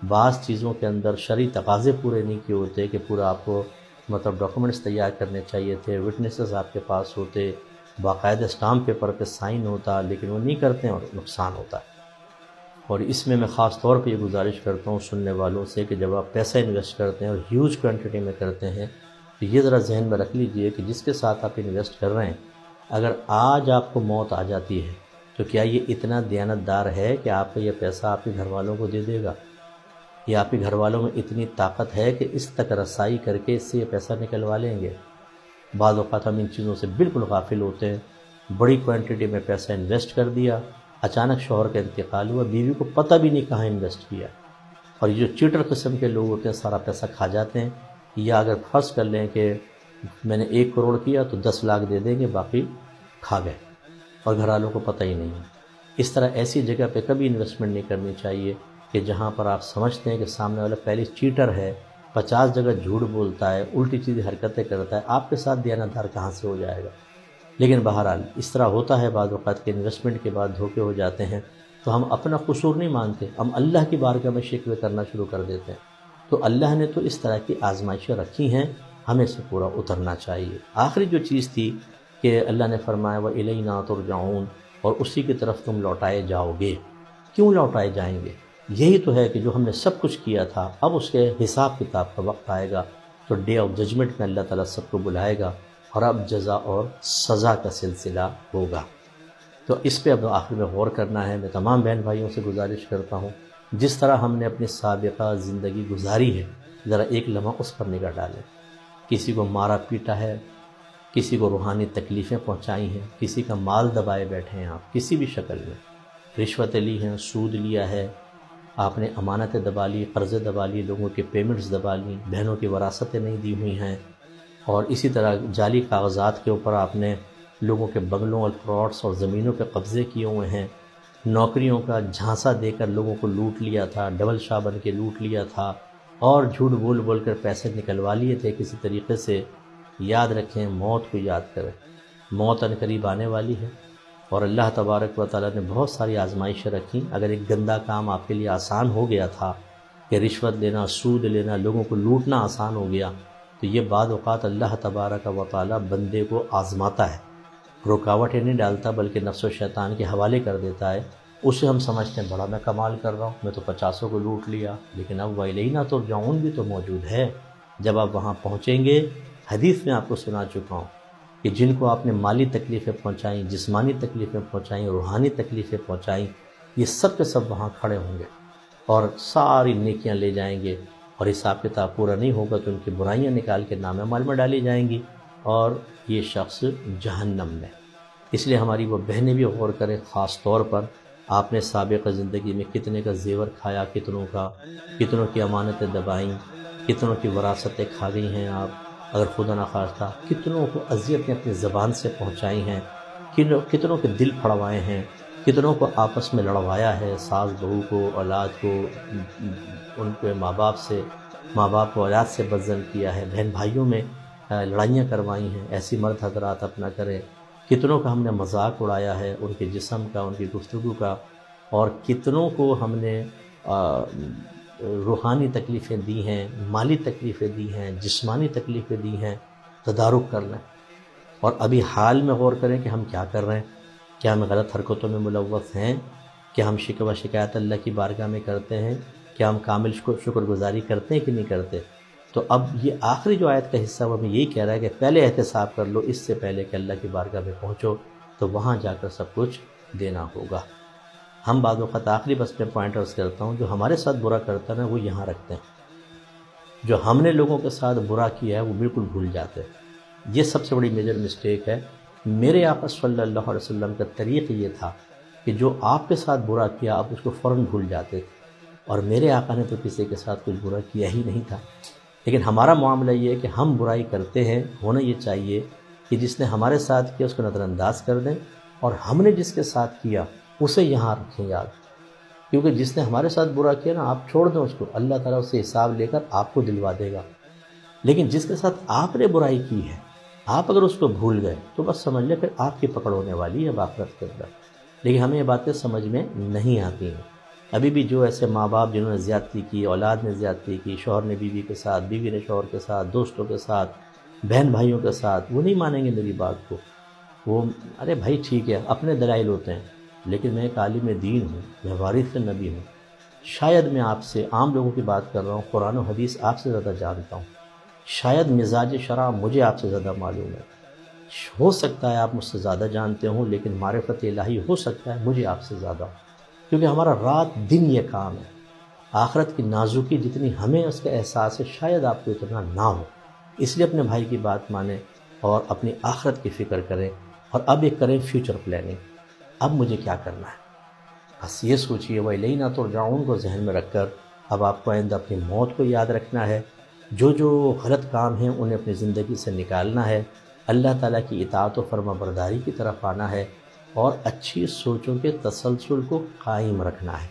بعض چیزوں کے اندر شرعی تقاضے پورے نہیں کیے ہوتے، کہ پورا آپ کو ڈاکومنٹس تیار کرنے چاہیے تھے، وٹنسز آپ کے پاس ہوتے، باقاعدہ اسٹامپ پیپر پہ سائن ہوتا، لیکن وہ نہیں کرتے اور نقصان ہوتا ہے۔ اور اس میں خاص طور پہ یہ گزارش کرتا ہوں سننے والوں سے کہ جب آپ پیسہ انویسٹ کرتے ہیں اور ہیوج کوانٹٹی میں کرتے ہیں تو یہ ذرا ذہن میں رکھ لیجئے کہ جس کے ساتھ آپ انویسٹ کر رہے ہیں، اگر آج آپ کو موت آ جاتی ہے تو کیا یہ اتنا دیانتدار ہے کہ آپ کا یہ پیسہ آپ کے گھر والوں کو دے دے گا؟ یا آپ کے گھر والوں میں اتنی طاقت ہے کہ اس تک رسائی کر کے اس سے یہ پیسہ نکلوا لیں گے؟ بعض اوقات ہم ان چیزوں سے بالکل غافل ہوتے ہیں۔ بڑی کوانٹٹی میں پیسہ انویسٹ کر دیا، اچانک شوہر کا انتقال ہوا، بیوی کو پتہ بھی نہیں کہاں انویسٹ کیا، اور یہ جو چیٹر قسم کے لوگ ہوتے ہیں سارا پیسہ کھا جاتے ہیں۔ یا اگر فرض کر لیں کہ میں نے 1 کروڑ کیا تو 10 لاکھ دے دیں گے، باقی کھا گئے اور گھر والوں کو پتہ ہی نہیں ہے۔ اس طرح ایسی جگہ پہ کبھی انویسٹمنٹ نہیں کرنی چاہیے کہ جہاں پر آپ سمجھتے ہیں کہ سامنے والا پہلے چیٹر ہے، 50 جگہ جھوٹ بولتا ہے، الٹی سیدھی حرکتیں کرتا ہے، آپ کے ساتھ دیانتدار کہاں سے ہو جائے گا؟ لیکن بہرحال اس طرح ہوتا ہے بعض اوقات کے انویسٹمنٹ کے بعد دھوکے ہو جاتے ہیں، تو ہم اپنا قصور نہیں مانتے، ہم اللہ کی بارگاہ میں شکوے کرنا شروع کر دیتے ہیں۔ تو اللہ نے تو اس طرح کی آزمائشیں رکھی ہیں، ہمیں سے پورا اترنا چاہیے۔ آخری جو چیز تھی کہ اللہ نے فرمایا وَإِلَيْنَا تُرْجَعُونَ، اور اسی کی طرف تم لوٹائے جاؤ گے۔ کیوں لوٹائے جائیں گے؟ یہی تو ہے کہ جو ہم نے سب کچھ کیا تھا اب اس کے حساب کتاب کا وقت آئے گا، تو ڈے آف ججمنٹ میں اللہ تعالیٰ سب کو بلائے گا، اور اب جزا اور سزا کا سلسلہ ہوگا۔ تو اس پہ اب آخر میں غور کرنا ہے۔ میں تمام بہن بھائیوں سے گزارش کرتا ہوں جس طرح ہم نے اپنی سابقہ زندگی گزاری ہے، ذرا ایک لمحہ اس پر نگاہ ڈالیں۔ کسی کو مارا پیٹا ہے، کسی کو روحانی تکلیفیں پہنچائی ہیں، کسی کا مال دبائے بیٹھے ہیں، آپ کسی بھی شکل میں رشوتیں لی ہیں، سود لیا ہے، آپ نے امانتیں دبا لی، قرضے دبا لی، لوگوں کے پیمنٹس دبا لی، بہنوں کی وراثتیں نہیں دی ہوئی ہیں، اور اسی طرح جعلی کاغذات کے اوپر آپ نے لوگوں کے بنگلوں اور پلاٹس اور زمینوں پہ قبضے کیے ہوئے ہیں، نوکریوں کا جھانسا دے کر لوگوں کو لوٹ لیا تھا، ڈبل شاہ بن کے لوٹ لیا تھا، اور جھوٹ بول بول کر پیسے نکلوا لیے تھے کسی طریقے سے۔ یاد رکھیں، موت کو یاد کریں، موت ان قریب آنے والی ہے، اور اللہ تبارک و تعالیٰ نے بہت ساری آزمائشیں رکھی۔ اگر ایک گندا کام آپ کے لیے آسان ہو گیا تھا کہ رشوت لینا، سود لینا، لوگوں کو لوٹنا آسان ہو گیا، تو یہ بعض اوقات اللہ تبارک و تعالیٰ بندے کو آزماتا ہے، رکاوٹیں نہیں ڈالتا بلکہ نفس و شیطان کے حوالے کر دیتا ہے۔ اسے ہم سمجھتے ہیں بڑا میں کمال کر رہا ہوں، میں تو 50 کو لوٹ لیا، لیکن اب وَإِلَيْنَا تُرْجَعُونَ بھی تو موجود ہے۔ جب آپ وہاں پہنچیں گے، حدیث میں آپ کو سنا چکا ہوں کہ جن کو آپ نے مالی تکلیفیں پہنچائیں، جسمانی تکلیفیں پہنچائیں، روحانی تکلیفیں پہنچائیں، یہ سب کے سب وہاں کھڑے ہوں گے اور ساری نیکیاں لے جائیں گے، اور حساب کتاب پورا نہیں ہوگا تو ان کی برائیاں نکال کے نام اعمال میں ڈالی جائیں گی، اور یہ شخص جہنم میں۔ اس لیے ہماری وہ بہنیں بھی غور کریں خاص طور پر آپ نے سابق زندگی میں کتنے کا زیور کھایا، کتنوں کی امانتیں دبائیں، کتنوں کی وراثتیں کھا گئی ہیں آپ، اگر خدا نخواستہ کتنوں کو اذیتیں اپنی زبان سے پہنچائی ہیں، کتنوں کے دل پھڑوائے ہیں، کتنوں کو آپس میں لڑوایا ہے، ساس بہو کو، اولاد کو، ان کے ماں باپ کو اولاد سے بدزن کیا ہے، بہن بھائیوں میں لڑائیاں کروائی ہیں۔ ایسی مرد حضرات اپنا کریں۔ کتنوں کا ہم نے مذاق اڑایا ہے، ان کے جسم کا، ان کی گفتگو کا، اور کتنوں کو ہم نے روحانی تکلیفیں دی ہیں، مالی تکلیفیں دی ہیں، جسمانی تکلیفیں دی ہیں۔ تدارک کر لیں اور ابھی حال میں غور کریں کہ ہم کیا کر رہے ہیں، کیا ہم غلط حرکتوں میں ملوث ہیں، کیا ہم شکوہ شکایت اللہ کی بارگاہ میں کرتے ہیں، کیا ہم کامل شکر گزاری کرتے ہیں کہ نہیں کرتے۔ تو اب یہ آخری جو آیت کا حصہ وہ ہمیں یہی کہہ رہا ہے کہ پہلے احتساب کر لو، اس سے پہلے کہ اللہ کی بارگاہ میں پہنچو، تو وہاں جا کر سب کچھ دینا ہوگا۔ ہم بعض وقت آخری بس میں پوائنٹرز کرتا ہوں، جو ہمارے ساتھ برا کرتا ہے نا وہ یہاں رکھتے ہیں، جو ہم نے لوگوں کے ساتھ برا کیا ہے وہ بالکل بھول جاتے ہیں۔ یہ سب سے بڑی میجر مسٹیک ہے۔ میرے آقا صلی اللہ علیہ وسلم کا طریق یہ تھا کہ جو آپ کے ساتھ برا کیا آپ اس کو فوراً بھول جاتے تھے، اور میرے آقا نے تو کسی کے ساتھ کچھ برا کیا ہی نہیں تھا۔ لیکن ہمارا معاملہ یہ ہے کہ ہم برائی کرتے ہیں، ہونا یہ چاہیے کہ جس نے ہمارے ساتھ کیا اس کو نظر انداز کر دیں، اور ہم نے جس کے ساتھ کیا اسے یہاں رکھیں یاد، کیونکہ جس نے ہمارے ساتھ برا کیا نا آپ چھوڑ دیں اس کو، اللہ تعالیٰ اس سے حساب لے کر آپ کو دلوا دے گا۔ لیکن جس کے ساتھ آپ نے برائی کی ہے، آپ اگر اس کو بھول گئے تو بس سمجھ لیں پھر آپ کی پکڑ ہونے والی ہے آخرت کے اندر۔ لیکن ہمیں یہ باتیں سمجھ میں نہیں آتی ہیں۔ ابھی بھی جو ایسے ماں باپ جنہوں نے زیادتی کی، اولاد نے زیادتی کی، شوہر نے بیوی کے ساتھ، بیوی نے شوہر کے ساتھ، دوستوں کے ساتھ، بہن بھائیوں کے ساتھ، وہ نہیں مانیں گے میری بات کو۔ وہ ارے بھائی ٹھیک ہے، اپنے دلائل ہوتے ہیں، لیکن میں ایک عالم دین ہوں، میں وارث نبی ہوں۔ شاید میں آپ سے عام لوگوں کی بات کر رہا ہوں، قرآن و حدیث آپ سے زیادہ جانتا ہوں، شاید مزاج شرع مجھے آپ سے زیادہ معلوم ہے۔ ہو سکتا ہے آپ مجھ سے زیادہ جانتے ہوں، لیکن معرفت الہی ہو سکتا ہے مجھے آپ سے زیادہ ہو، کیونکہ ہمارا رات دن یہ کام ہے۔ آخرت کی نازکی جتنی ہمیں اس کا احساس ہے شاید آپ کو اتنا نہ ہو، اس لیے اپنے بھائی کی بات مانیں اور اپنی آخرت کی فکر کریں، اور اب ایک کریں فیوچر پلاننگ۔ اب مجھے کیا کرنا ہے، بس یہ سوچئے، وَإِلَيْنَا تُرْجَعُونَ کو ذہن میں رکھ کر اب آپ کو آئندہ اپنی موت کو یاد رکھنا ہے، جو غلط کام ہیں انہیں اپنی زندگی سے نکالنا ہے، اللہ تعالیٰ کی اطاعت و فرما برداری کی طرف آنا ہے، اور اچھی سوچوں کے تسلسل کو قائم رکھنا ہے۔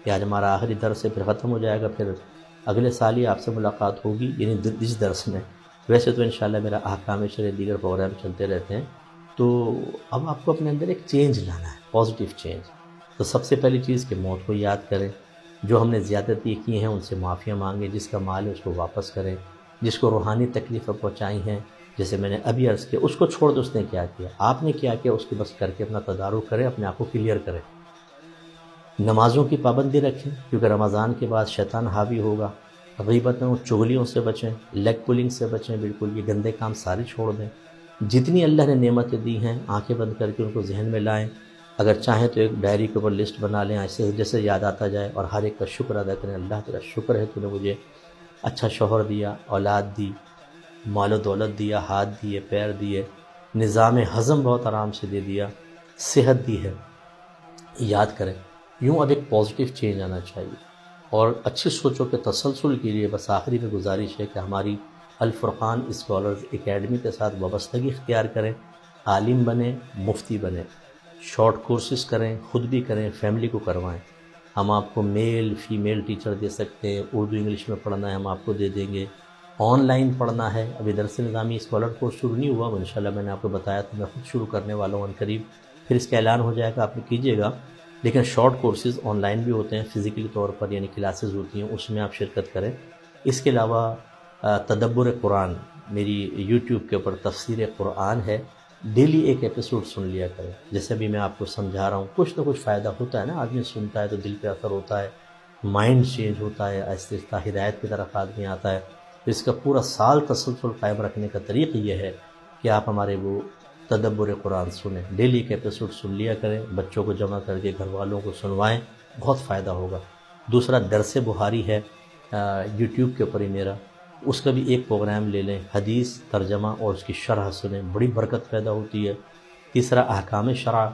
یہ آج ہمارا آخری درس سے پھر ختم ہو جائے گا، پھر اگلے سال ہی آپ سے ملاقات ہوگی، یعنی اس درس میں۔ ویسے تو انشاءاللہ میرا احکام شرعی دیگر پروگرام چلتے رہتے ہیں، تو اب آپ کو اپنے اندر ایک چینج لانا ہے، پازیٹیو چینج۔ تو سب سے پہلی چیز کہ موت کو یاد کریں، جو ہم نے زیادتی کی ہیں ان سے معافیاں مانگیں، جس کا مال ہے اس کو واپس کریں، جس کو روحانی تکلیفیں پہنچائی ہیں جیسے میں نے ابھی عرض کیا، اس کو چھوڑ دو، اس نے کیا کیا، آپ نے کیا کیا اس کو بس کر کے اپنا تدارک کریں، اپنے آپ کو کلیئر کریں۔ نمازوں کی پابندی رکھیں، کیونکہ رمضان کے بعد شیطان حاوی ہوگا۔ غیبتوں چغلیوں سے بچیں، لیگ پولنگ سے بچیں، بالکل یہ گندے کام سارے چھوڑ دیں۔ جتنی اللہ نے نعمتیں دی ہیں آنکھیں بند کر کے ان کو ذہن میں لائیں، اگر چاہیں تو ایک ڈائری کے اوپر لسٹ بنا لیں، ایسے جیسے یاد آتا جائے، اور ہر ایک کا شکر ادا کریں، اللہ تعالیٰ شکر ہے تو نے مجھے اچھا شوہر دیا، اولاد دی، مال و دولت دیا، ہاتھ دیے، پیر دیے، نظام ہضم بہت آرام سے دے دیا، صحت دی ہے۔ یاد کریں، یوں اب ایک پازیٹیو چینج آنا چاہیے، اور اچھی سوچوں کے تسلسل کے لیے بس آخری میں گزارش ہے کہ ہماری الفرقان اسکالرز اکیڈمی کے ساتھ وابستگی اختیار کریں، عالم بنیں، مفتی بنیں، شارٹ کورسز کریں، خود بھی کریں، فیملی کو کروائیں۔ ہم آپ کو میل فیمیل ٹیچر دے سکتے ہیں، اردو انگلش میں پڑھنا ہے ہم آپ کو دے دیں گے، آن لائن پڑھنا ہے، ابھی درس نظامی اسکالر کورس شروع نہیں ہوا، انشاءاللہ میں نے آپ کو بتایا تھا میں خود شروع کرنے والا ہوں قریب، پھر اس کا اعلان ہو جائے گا، آپ نے کیجیے گا۔ لیکن شارٹ کورسز آن لائن بھی ہوتے ہیں، فزیکلی طور پر یعنی کلاسز ہوتی ہیں، اس میں آپ شرکت کریں۔ اس کے علاوہ تدبر قرآن، میری یوٹیوب کے اوپر تفسیر قرآن ہے، ڈیلی ایک ایپیسوڈ سن لیا کریں، جیسے بھی میں آپ کو سمجھا رہا ہوں، کچھ نہ کچھ فائدہ ہوتا ہے نا، آدمی سنتا ہے تو دل پہ اثر ہوتا ہے، مائنڈ چینج ہوتا ہے، آہستہ آہستہ ہدایت کی طرف آدمی آتا ہے۔ تو اس کا پورا سال تسلسل قائم رکھنے کا طریقہ یہ ہے کہ آپ ہمارے وہ تدبر قرآن سنیں، ڈیلی ایک ایپیسوڈ سن لیا کریں، بچوں کو جمع کر کے گھر والوں کو سنوائیں، بہت فائدہ ہوگا۔ دوسرا درس بخاری ہے یوٹیوب کے اوپر ہی میرا، اس کا بھی ایک پروگرام لے لیں، حدیث ترجمہ اور اس کی شرح سنیں، بڑی برکت پیدا ہوتی ہے۔ تیسرا احکام شرع،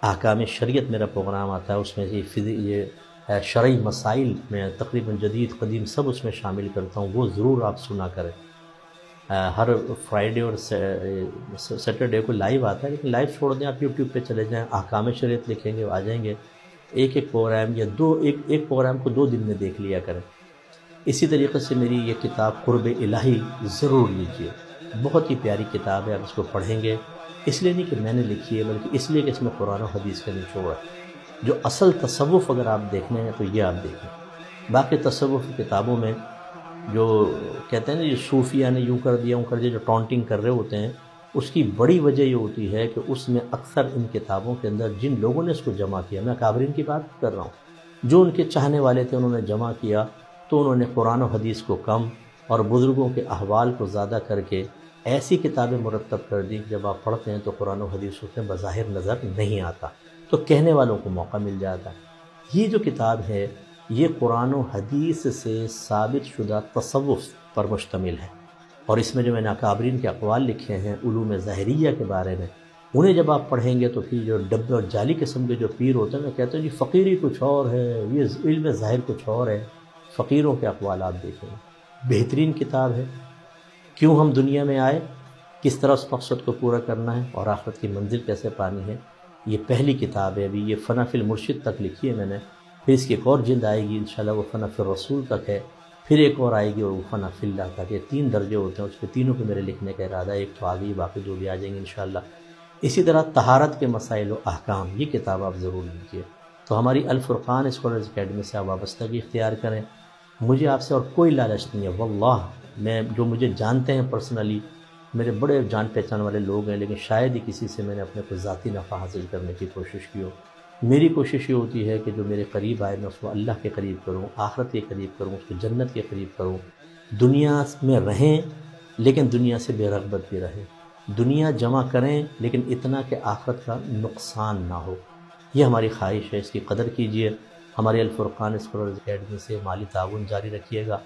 احکام شریعت میرا پروگرام آتا ہے، اس میں یہ شرعی مسائل میں تقریباً جدید قدیم سب اس میں شامل کرتا ہوں، وہ ضرور آپ سنا کریں۔ ہر فرائیڈے اور سیٹرڈے کو لائیو آتا ہے، لیکن لائیو چھوڑ دیں، آپ یوٹیوب پہ چلے جائیں، احکام شریعت لکھیں گے آ جائیں گے۔ ایک پروگرام یا ایک پروگرام کو 2 دن میں دیکھ لیا کریں۔ اسی طریقے سے میری یہ کتاب قرب الہی ضرور لیجیے، بہت ہی پیاری کتاب ہے، آپ اس کو پڑھیں گے اس لیے نہیں کہ میں نے لکھی ہے، بلکہ اس لیے کہ اس میں قرآن و حدیث کا نچوڑ ہے۔ جو اصل تصوف اگر آپ دیکھنے ہیں تو یہ آپ دیکھیں۔ باقی تصوف کی کتابوں میں جو کہتے ہیں نا یہ صوفیہ نے یوں کر دیا جو ٹونٹنگ کر رہے ہوتے ہیں، اس کی بڑی وجہ یہ ہوتی ہے کہ اس میں اکثر ان کتابوں کے اندر جن لوگوں نے اس کو جمع کیا، میں اکابرین کی بات کر رہا ہوں، جو ان کے چاہنے والے تھے انہوں نے جمع کیا، تو انہوں نے قرآن و حدیث کو کم اور بزرگوں کے احوال کو زیادہ کر کے ایسی کتابیں مرتب کر دی کہ جب آپ پڑھتے ہیں تو قرآن و حدیث اس میں بظاہر نظر نہیں آتا، تو کہنے والوں کو موقع مل جاتا ہے۔ یہ جو کتاب ہے یہ قرآن و حدیث سے ثابت شدہ تصوف پر مشتمل ہے، اور اس میں جو میں نے اکابرین کے اقوال لکھے ہیں علوم ظاہریہ کے بارے میں، انہیں جب آپ پڑھیں گے تو پھر جو ڈبے اور جعلی قسم کے جو پیر ہوتے ہیں وہ کہتے ہیں جی فقیری کچھ اور ہے، یہ علم ظاہر کچھ اور ہے۔ فقیروں کے اقوال آپ دیکھیں، بہترین کتاب ہے۔ کیوں ہم دنیا میں آئے، کس طرح اس مقصد کو پورا کرنا ہے اور آخرت کی منزل کیسے پانی ہے، یہ پہلی کتاب ہے۔ ابھی یہ فنا فی المرشد تک لکھی ہے میں نے، پھر اس کی ایک اور جلد آئے گی انشاءاللہ، وہ فنا فی الرسول تک ہے، پھر ایک اور آئے گی اور وہ فنا فی اللہ تک۔ یہ 3 درجے ہوتے ہیں، اس پہ تینوں پہ میرے لکھنے کا ارادہ ہے، ایک تو آ گئی، باقی 2 بھی آ جائیں گے انشاءاللہ۔ اسی طرح طہارت کے مسائل و احکام، یہ کتاب آپ ضرور لیجیے۔ تو ہماری الفرقان اسکالرز اکیڈمی سے آپ وابستگی اختیار کریں۔ مجھے آپ سے اور کوئی لالچ نہیں ہے، واللہ میں جو مجھے جانتے ہیں پرسنلی، میرے بڑے جان پہچان والے لوگ ہیں، لیکن شاید ہی کسی سے میں نے اپنے کوئی ذاتی نفع حاصل کرنے کی کوشش کی ہو۔ میری کوشش یہ ہوتی ہے کہ جو میرے قریب آئے میں اس کو اللہ کے قریب کروں، آخرت کے قریب کروں، اس کو جنت کے قریب کروں۔ دنیا میں رہیں لیکن دنیا سے بے رغبت بھی رہیں، دنیا جمع کریں لیکن اتنا کہ آخرت کا نقصان نہ ہو، یہ ہماری خواہش ہے، اس کی قدر کیجیے۔ ہمارے الفرقان اسکالرز اکیڈمی سے مالی تعاون جاری رکھیے گا۔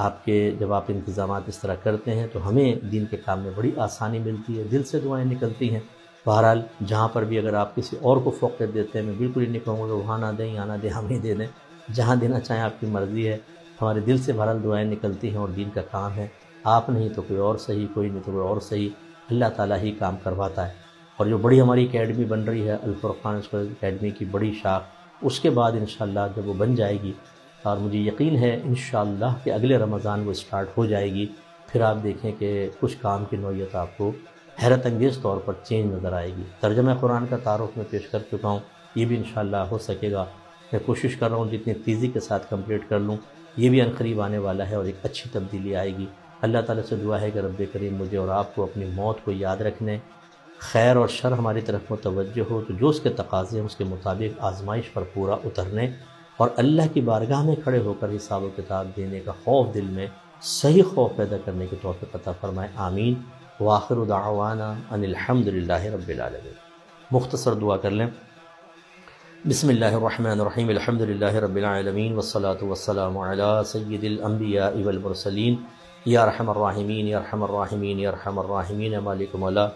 آپ کے جب آپ انتظامات اس طرح کرتے ہیں تو ہمیں دین کے کام میں بڑی آسانی ملتی ہے، دل سے دعائیں نکلتی ہیں۔ بہرحال جہاں پر بھی اگر آپ کسی اور کو فوقیت دیتے ہیں، میں بالکل ہی نہیں کہوں گا کہ وہاں نہ دیں یا نہ دیں، ہم ہی دے دیں، جہاں دینا چاہیں آپ کی مرضی ہے۔ ہمارے دل سے بہرحال دعائیں نکلتی ہیں اور دین کا کام ہے، آپ نہیں تو کوئی اور صحیح، کوئی نہیں تو کوئی اور صحیح، اللہ تعالیٰ ہی کام کرواتا ہے۔ اور جو بڑی ہماری اکیڈمی بن رہی ہے الفرقان اکیڈمی کی بڑی شاخ، اس کے بعد انشاءاللہ جب وہ بن جائے گی، اور مجھے یقین ہے انشاءاللہ کہ اگلے رمضان وہ سٹارٹ ہو جائے گی، پھر آپ دیکھیں کہ کچھ کام کی نوعیت آپ کو حیرت انگیز طور پر چینج نظر آئے گی۔ ترجمہ قرآن کا تعارف میں پیش کر چکا ہوں، یہ بھی انشاءاللہ ہو سکے گا، میں کوشش کر رہا ہوں جتنی تیزی کے ساتھ کمپلیٹ کر لوں، یہ بھی عنقریب آنے والا ہے اور ایک اچھی تبدیلی آئے گی۔ اللہ تعالیٰ سے دعا ہے کہ رب کریم مجھے اور آپ کو اپنی موت کو یاد رکھنے، خیر اور شر ہماری طرف متوجہ ہو تو جو اس کے تقاضے ہیں اس کے مطابق آزمائش پر پورا اترنے اور اللہ کی بارگاہ میں کھڑے ہو کر حساب و کتاب دینے کا خوف دل میں صحیح خوف پیدا کرنے کی توفیق عطا فرمائے، آمین۔ وآخر دعوانا ان الحمد للہ رب العالمین۔ مختصر دعا کر لیں۔ بسم اللہ الرحمن الرحیم، الحمد للہ رب العالمین والصلاة والسلام علی سید الانبیاء والمرسلین، یا ارحم الراحمین یا ارحم الراحمین یا ارحم الراحمین، مالک مولا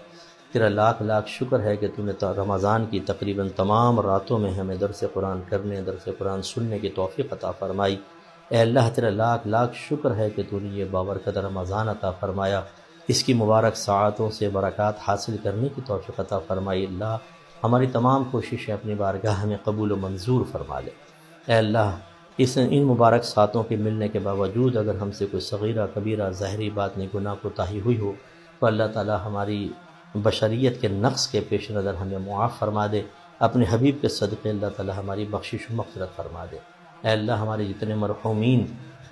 تیرا لاکھ لاکھ شکر ہے کہ تو نے رمضان کی تقریباً تمام راتوں میں ہمیں درس قرآن کرنے، درس قرآن سننے کی توفیق عطا فرمائی۔ اے اللہ تیرا لاکھ لاکھ شکر ہے کہ تو نے یہ بابرکت رمضان عطا فرمایا، اس کی مبارک ساعتوں سے برکات حاصل کرنے کی توفیق عطا فرمائی۔ اللہ ہماری تمام کوششیں اپنی بارگاہ میں قبول و منظور فرما لے۔ اے اللہ ان مبارک ساعتوں کے ملنے کے باوجود اگر ہم سے کوئی صغیرہ کبیرہ ظاہری بات نہیں، گناہ کوتاہی ہوئی ہو تو اللہ تعالی ہماری بشریت کے نقص کے پیش نظر ہمیں معاف فرما دے، اپنے حبیب کے صدقے اللہ تعالی ہماری بخشش و مغفرت فرما دے۔ اے اللہ ہمارے جتنے مرحومین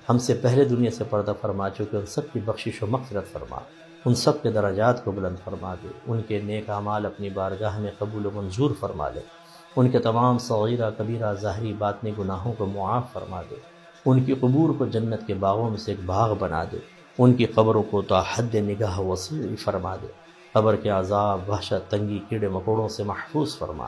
ہم سے پہلے دنیا سے پردہ فرما چکے ان سب کی بخشش و مغفرت فرما، ان سب کے درجات کو بلند فرما دے، ان کے نیک اعمال اپنی بارگاہ میں قبول و منظور فرما لے، ان کے تمام صغیرہ کبیرہ ظاہری باطنی گناہوں کو معاف فرما دے، ان کی قبور کو جنت کے باغوں میں سے ایک باغ بنا دے، ان کی قبروں کو تا حد نگاہ وسیع فرما دے، قبر کے عذاب، وحشت، تنگی، کیڑے مکوڑوں سے محفوظ فرما۔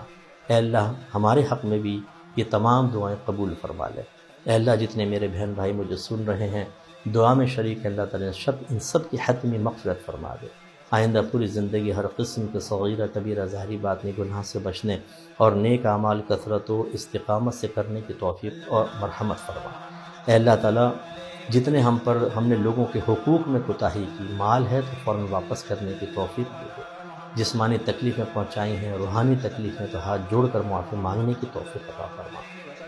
اے اللہ ہمارے حق میں بھی یہ تمام دعائیں قبول فرما لے۔ اے اللہ جتنے میرے بہن بھائی مجھے سن رہے ہیں دعا میں شریک ہے، اللہ تعالیٰ ان سب کی حتمی مغفرت فرما دے۔ آئندہ پوری زندگی ہر قسم کے صغیرہ کبیرہ ظاہری باطنی گناہ سے بچنے اور نیک اعمال کثرت و استقامت سے کرنے کی توفیق اور مرحمت فرما۔ اے اللہ تعالیٰ، جتنے ہم نے لوگوں کے حقوق میں کوتاہی کی، مال ہے تو فوراً واپس کرنے کی توفیق دے دے، جسمانی تکلیفیں پہنچائی ہیں، روحانی تکلیفیں تو ہاتھ جوڑ کر معافی مانگنے کی توفیق عطا فرما۔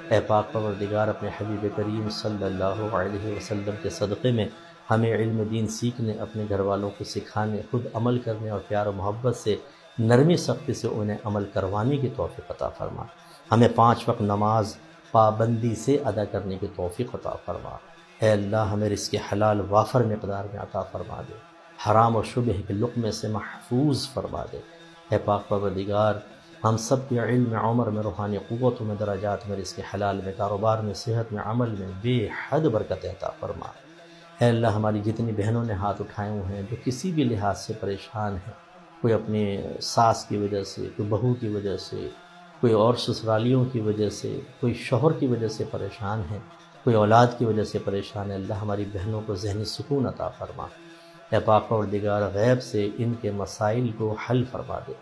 اے پاک پروردگار، اپنے حبیب کریم صلی اللہ علیہ وسلم کے صدقے میں ہمیں علم دین سیکھنے، اپنے گھر والوں کو سکھانے، خود عمل کرنے اور پیار و محبت سے نرمی سختی سے انہیں عمل کروانے کی توفیق عطا فرما۔ ہمیں 5 وقت نماز پابندی سے ادا کرنے کی توفیق عطا فرما۔ اے اللہ، ہمیں رزق حلال وافر مقدار میں عطا فرما دے، حرام و شبہ کے لقمے سے محفوظ فرما دے۔ اے پاک پروردگار، ہم سب کے علم، عمر میں، روحانی قوتوں میں، درجات میں، رزق حلال میں، کاروبار میں، صحت میں، عمل میں بے حد برکت عطا فرما۔ اے اللہ، ہماری جتنی بہنوں نے ہاتھ اٹھائے ہوئے ہیں جو کسی بھی لحاظ سے پریشان ہیں، کوئی اپنے ساس کی وجہ سے، کوئی بہو کی وجہ سے، کوئی اور سسرالیوں کی وجہ سے، کوئی شوہر کی وجہ سے پریشان ہے، کوئی اولاد کی وجہ سے پریشان ہے، اللہ ہماری بہنوں کو ذہنی سکون عطا فرما۔ اے پاک پروردگار، غیب سے ان کے مسائل کو حل فرما دے۔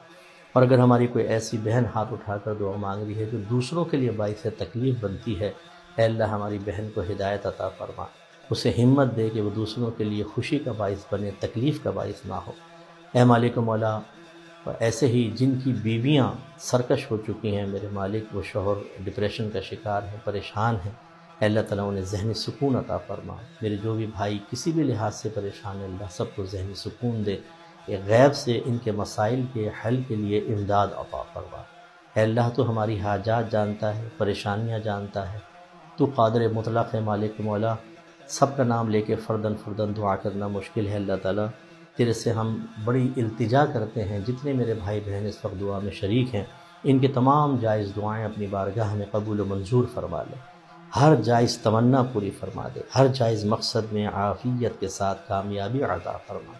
اور اگر ہماری کوئی ایسی بہن ہاتھ اٹھا کر دعا مانگ رہی ہے جو دوسروں کے لیے باعث تکلیف بنتی ہے، اے اللہ ہماری بہن کو ہدایت عطا فرما، اسے ہمت دے کہ وہ دوسروں کے لیے خوشی کا باعث بنے، تکلیف کا باعث نہ ہو۔ اے مالک و مولا، ایسے ہی جن کی بیویاں سرکش ہو چکی ہیں میرے مالک، وہ شوہر ڈپریشن کا شکار ہیں، پریشان ہیں، اے اللہ تعالیٰ انہیں ذہنی سکون عطا فرما۔ میرے جو بھی بھائی کسی بھی لحاظ سے پریشان ہیں، اللہ سب کو ذہنی سکون دے، کہ غیب سے ان کے مسائل کے حل کے لیے امداد عطا فرما۔ اے اللہ، تو ہماری حاجات جانتا ہے، پریشانیاں جانتا ہے، تو قادر مطلق ہے مالک مولا، سب کا نام لے کے فرداً فرداً دعا کرنا مشکل ہے۔ اللہ تعالیٰ، تیرے سے ہم بڑی التجا کرتے ہیں، جتنے میرے بھائی بہن اس وقت دعا میں شریک ہیں، ان کی تمام جائز دعائیں اپنی بارگاہ میں قبول و منظور فرما لے، ہر جائز تمنا پوری فرما دے، ہر جائز مقصد میں عافیت کے ساتھ کامیابی عطا فرما۔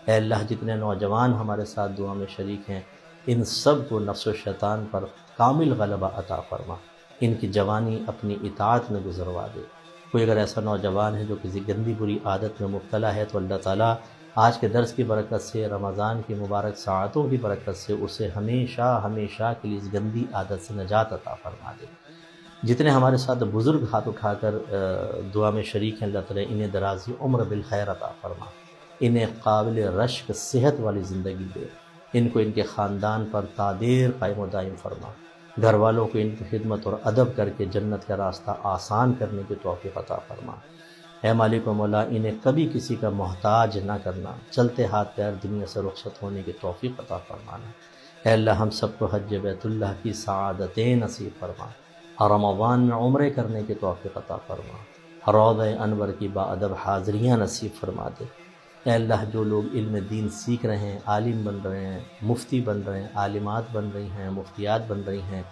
اے اللہ، جتنے نوجوان ہمارے ساتھ دعا میں شریک ہیں، ان سب کو نفس و شیطان پر کامل غلبہ عطا فرما، ان کی جوانی اپنی اطاعت میں گزروا دے۔ کوئی اگر ایسا نوجوان ہے جو کسی گندی بری عادت میں مبتلا ہے تو اللہ تعالیٰ آج کے درس کی برکت سے، رمضان کی مبارک ساعتوں کی برکت سے اسے ہمیشہ ہمیشہ کے لیے اس گندی عادت سے نجات عطا فرما دے۔ جتنے ہمارے ساتھ بزرگ ہاتھ اٹھا کر دعا میں شریک ہیں، اللہ تعالیٰ انہیں درازی عمر بالخیر عطا فرما، انہیں قابل رشک صحت والی زندگی دے، ان کو ان کے خاندان پر تادیر قائم و دائم فرما، گھر والوں کو ان کی خدمت اور ادب کر کے جنت کا راستہ آسان کرنے کی توفیق عطا فرما۔ اے مالک و مولا، انہیں کبھی کسی کا محتاج نہ کرنا، چلتے ہاتھ پیر دنیا سے رخصت ہونے کی توفیق عطا فرمانا۔ اے اللہ، ہم سب کو حج بیت اللہ کی سعادتیں نصیب فرما، اور رمضان میں عمرے کرنے کی توفیق عطا فرما، روضہ انور کی باادب حاضریاں نصیب فرما دے۔ اے اللہ، جو لوگ علم دین سیکھ رہے ہیں، عالم بن رہے ہیں، مفتی بن رہے ہیں، عالمات بن رہی ہیں، مفتیات بن رہی ہیں،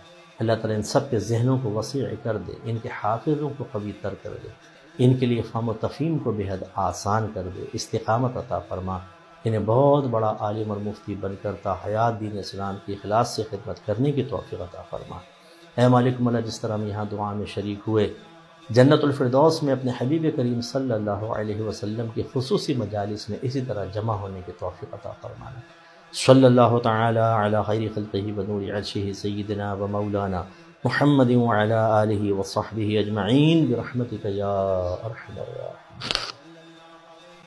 اللہ تعالیٰ ان سب کے ذہنوں کو وسیع کر دے، ان کے حافظوں کو قوی تر کر دے، ان کے لیے فہم و تفہیم کو بے حد آسان کر دے، استقامت عطا فرما، انہیں بہت بڑا عالم اور مفتی بن کر تا حیات دین اسلام کی اخلاص سے خدمت کرنے کی توفیق عطا فرما۔ اے مالک مولا، جس طرح ہم یہاں دعا میں شریک ہوئے، جنت الفردوس میں اپنے حبیب کریم صلی اللہ علیہ وسلم کی خصوصی مجالس میں اسی طرح جمع ہونے کی توفیق عطا فرمانا۔ صلی اللہ تعالی علی خیر خلقہ ونور عرشہ سیدنا و مولانا محمد وعلی آلہ وصحبہ اجمعین برحمتک یا ارحم الراحمین۔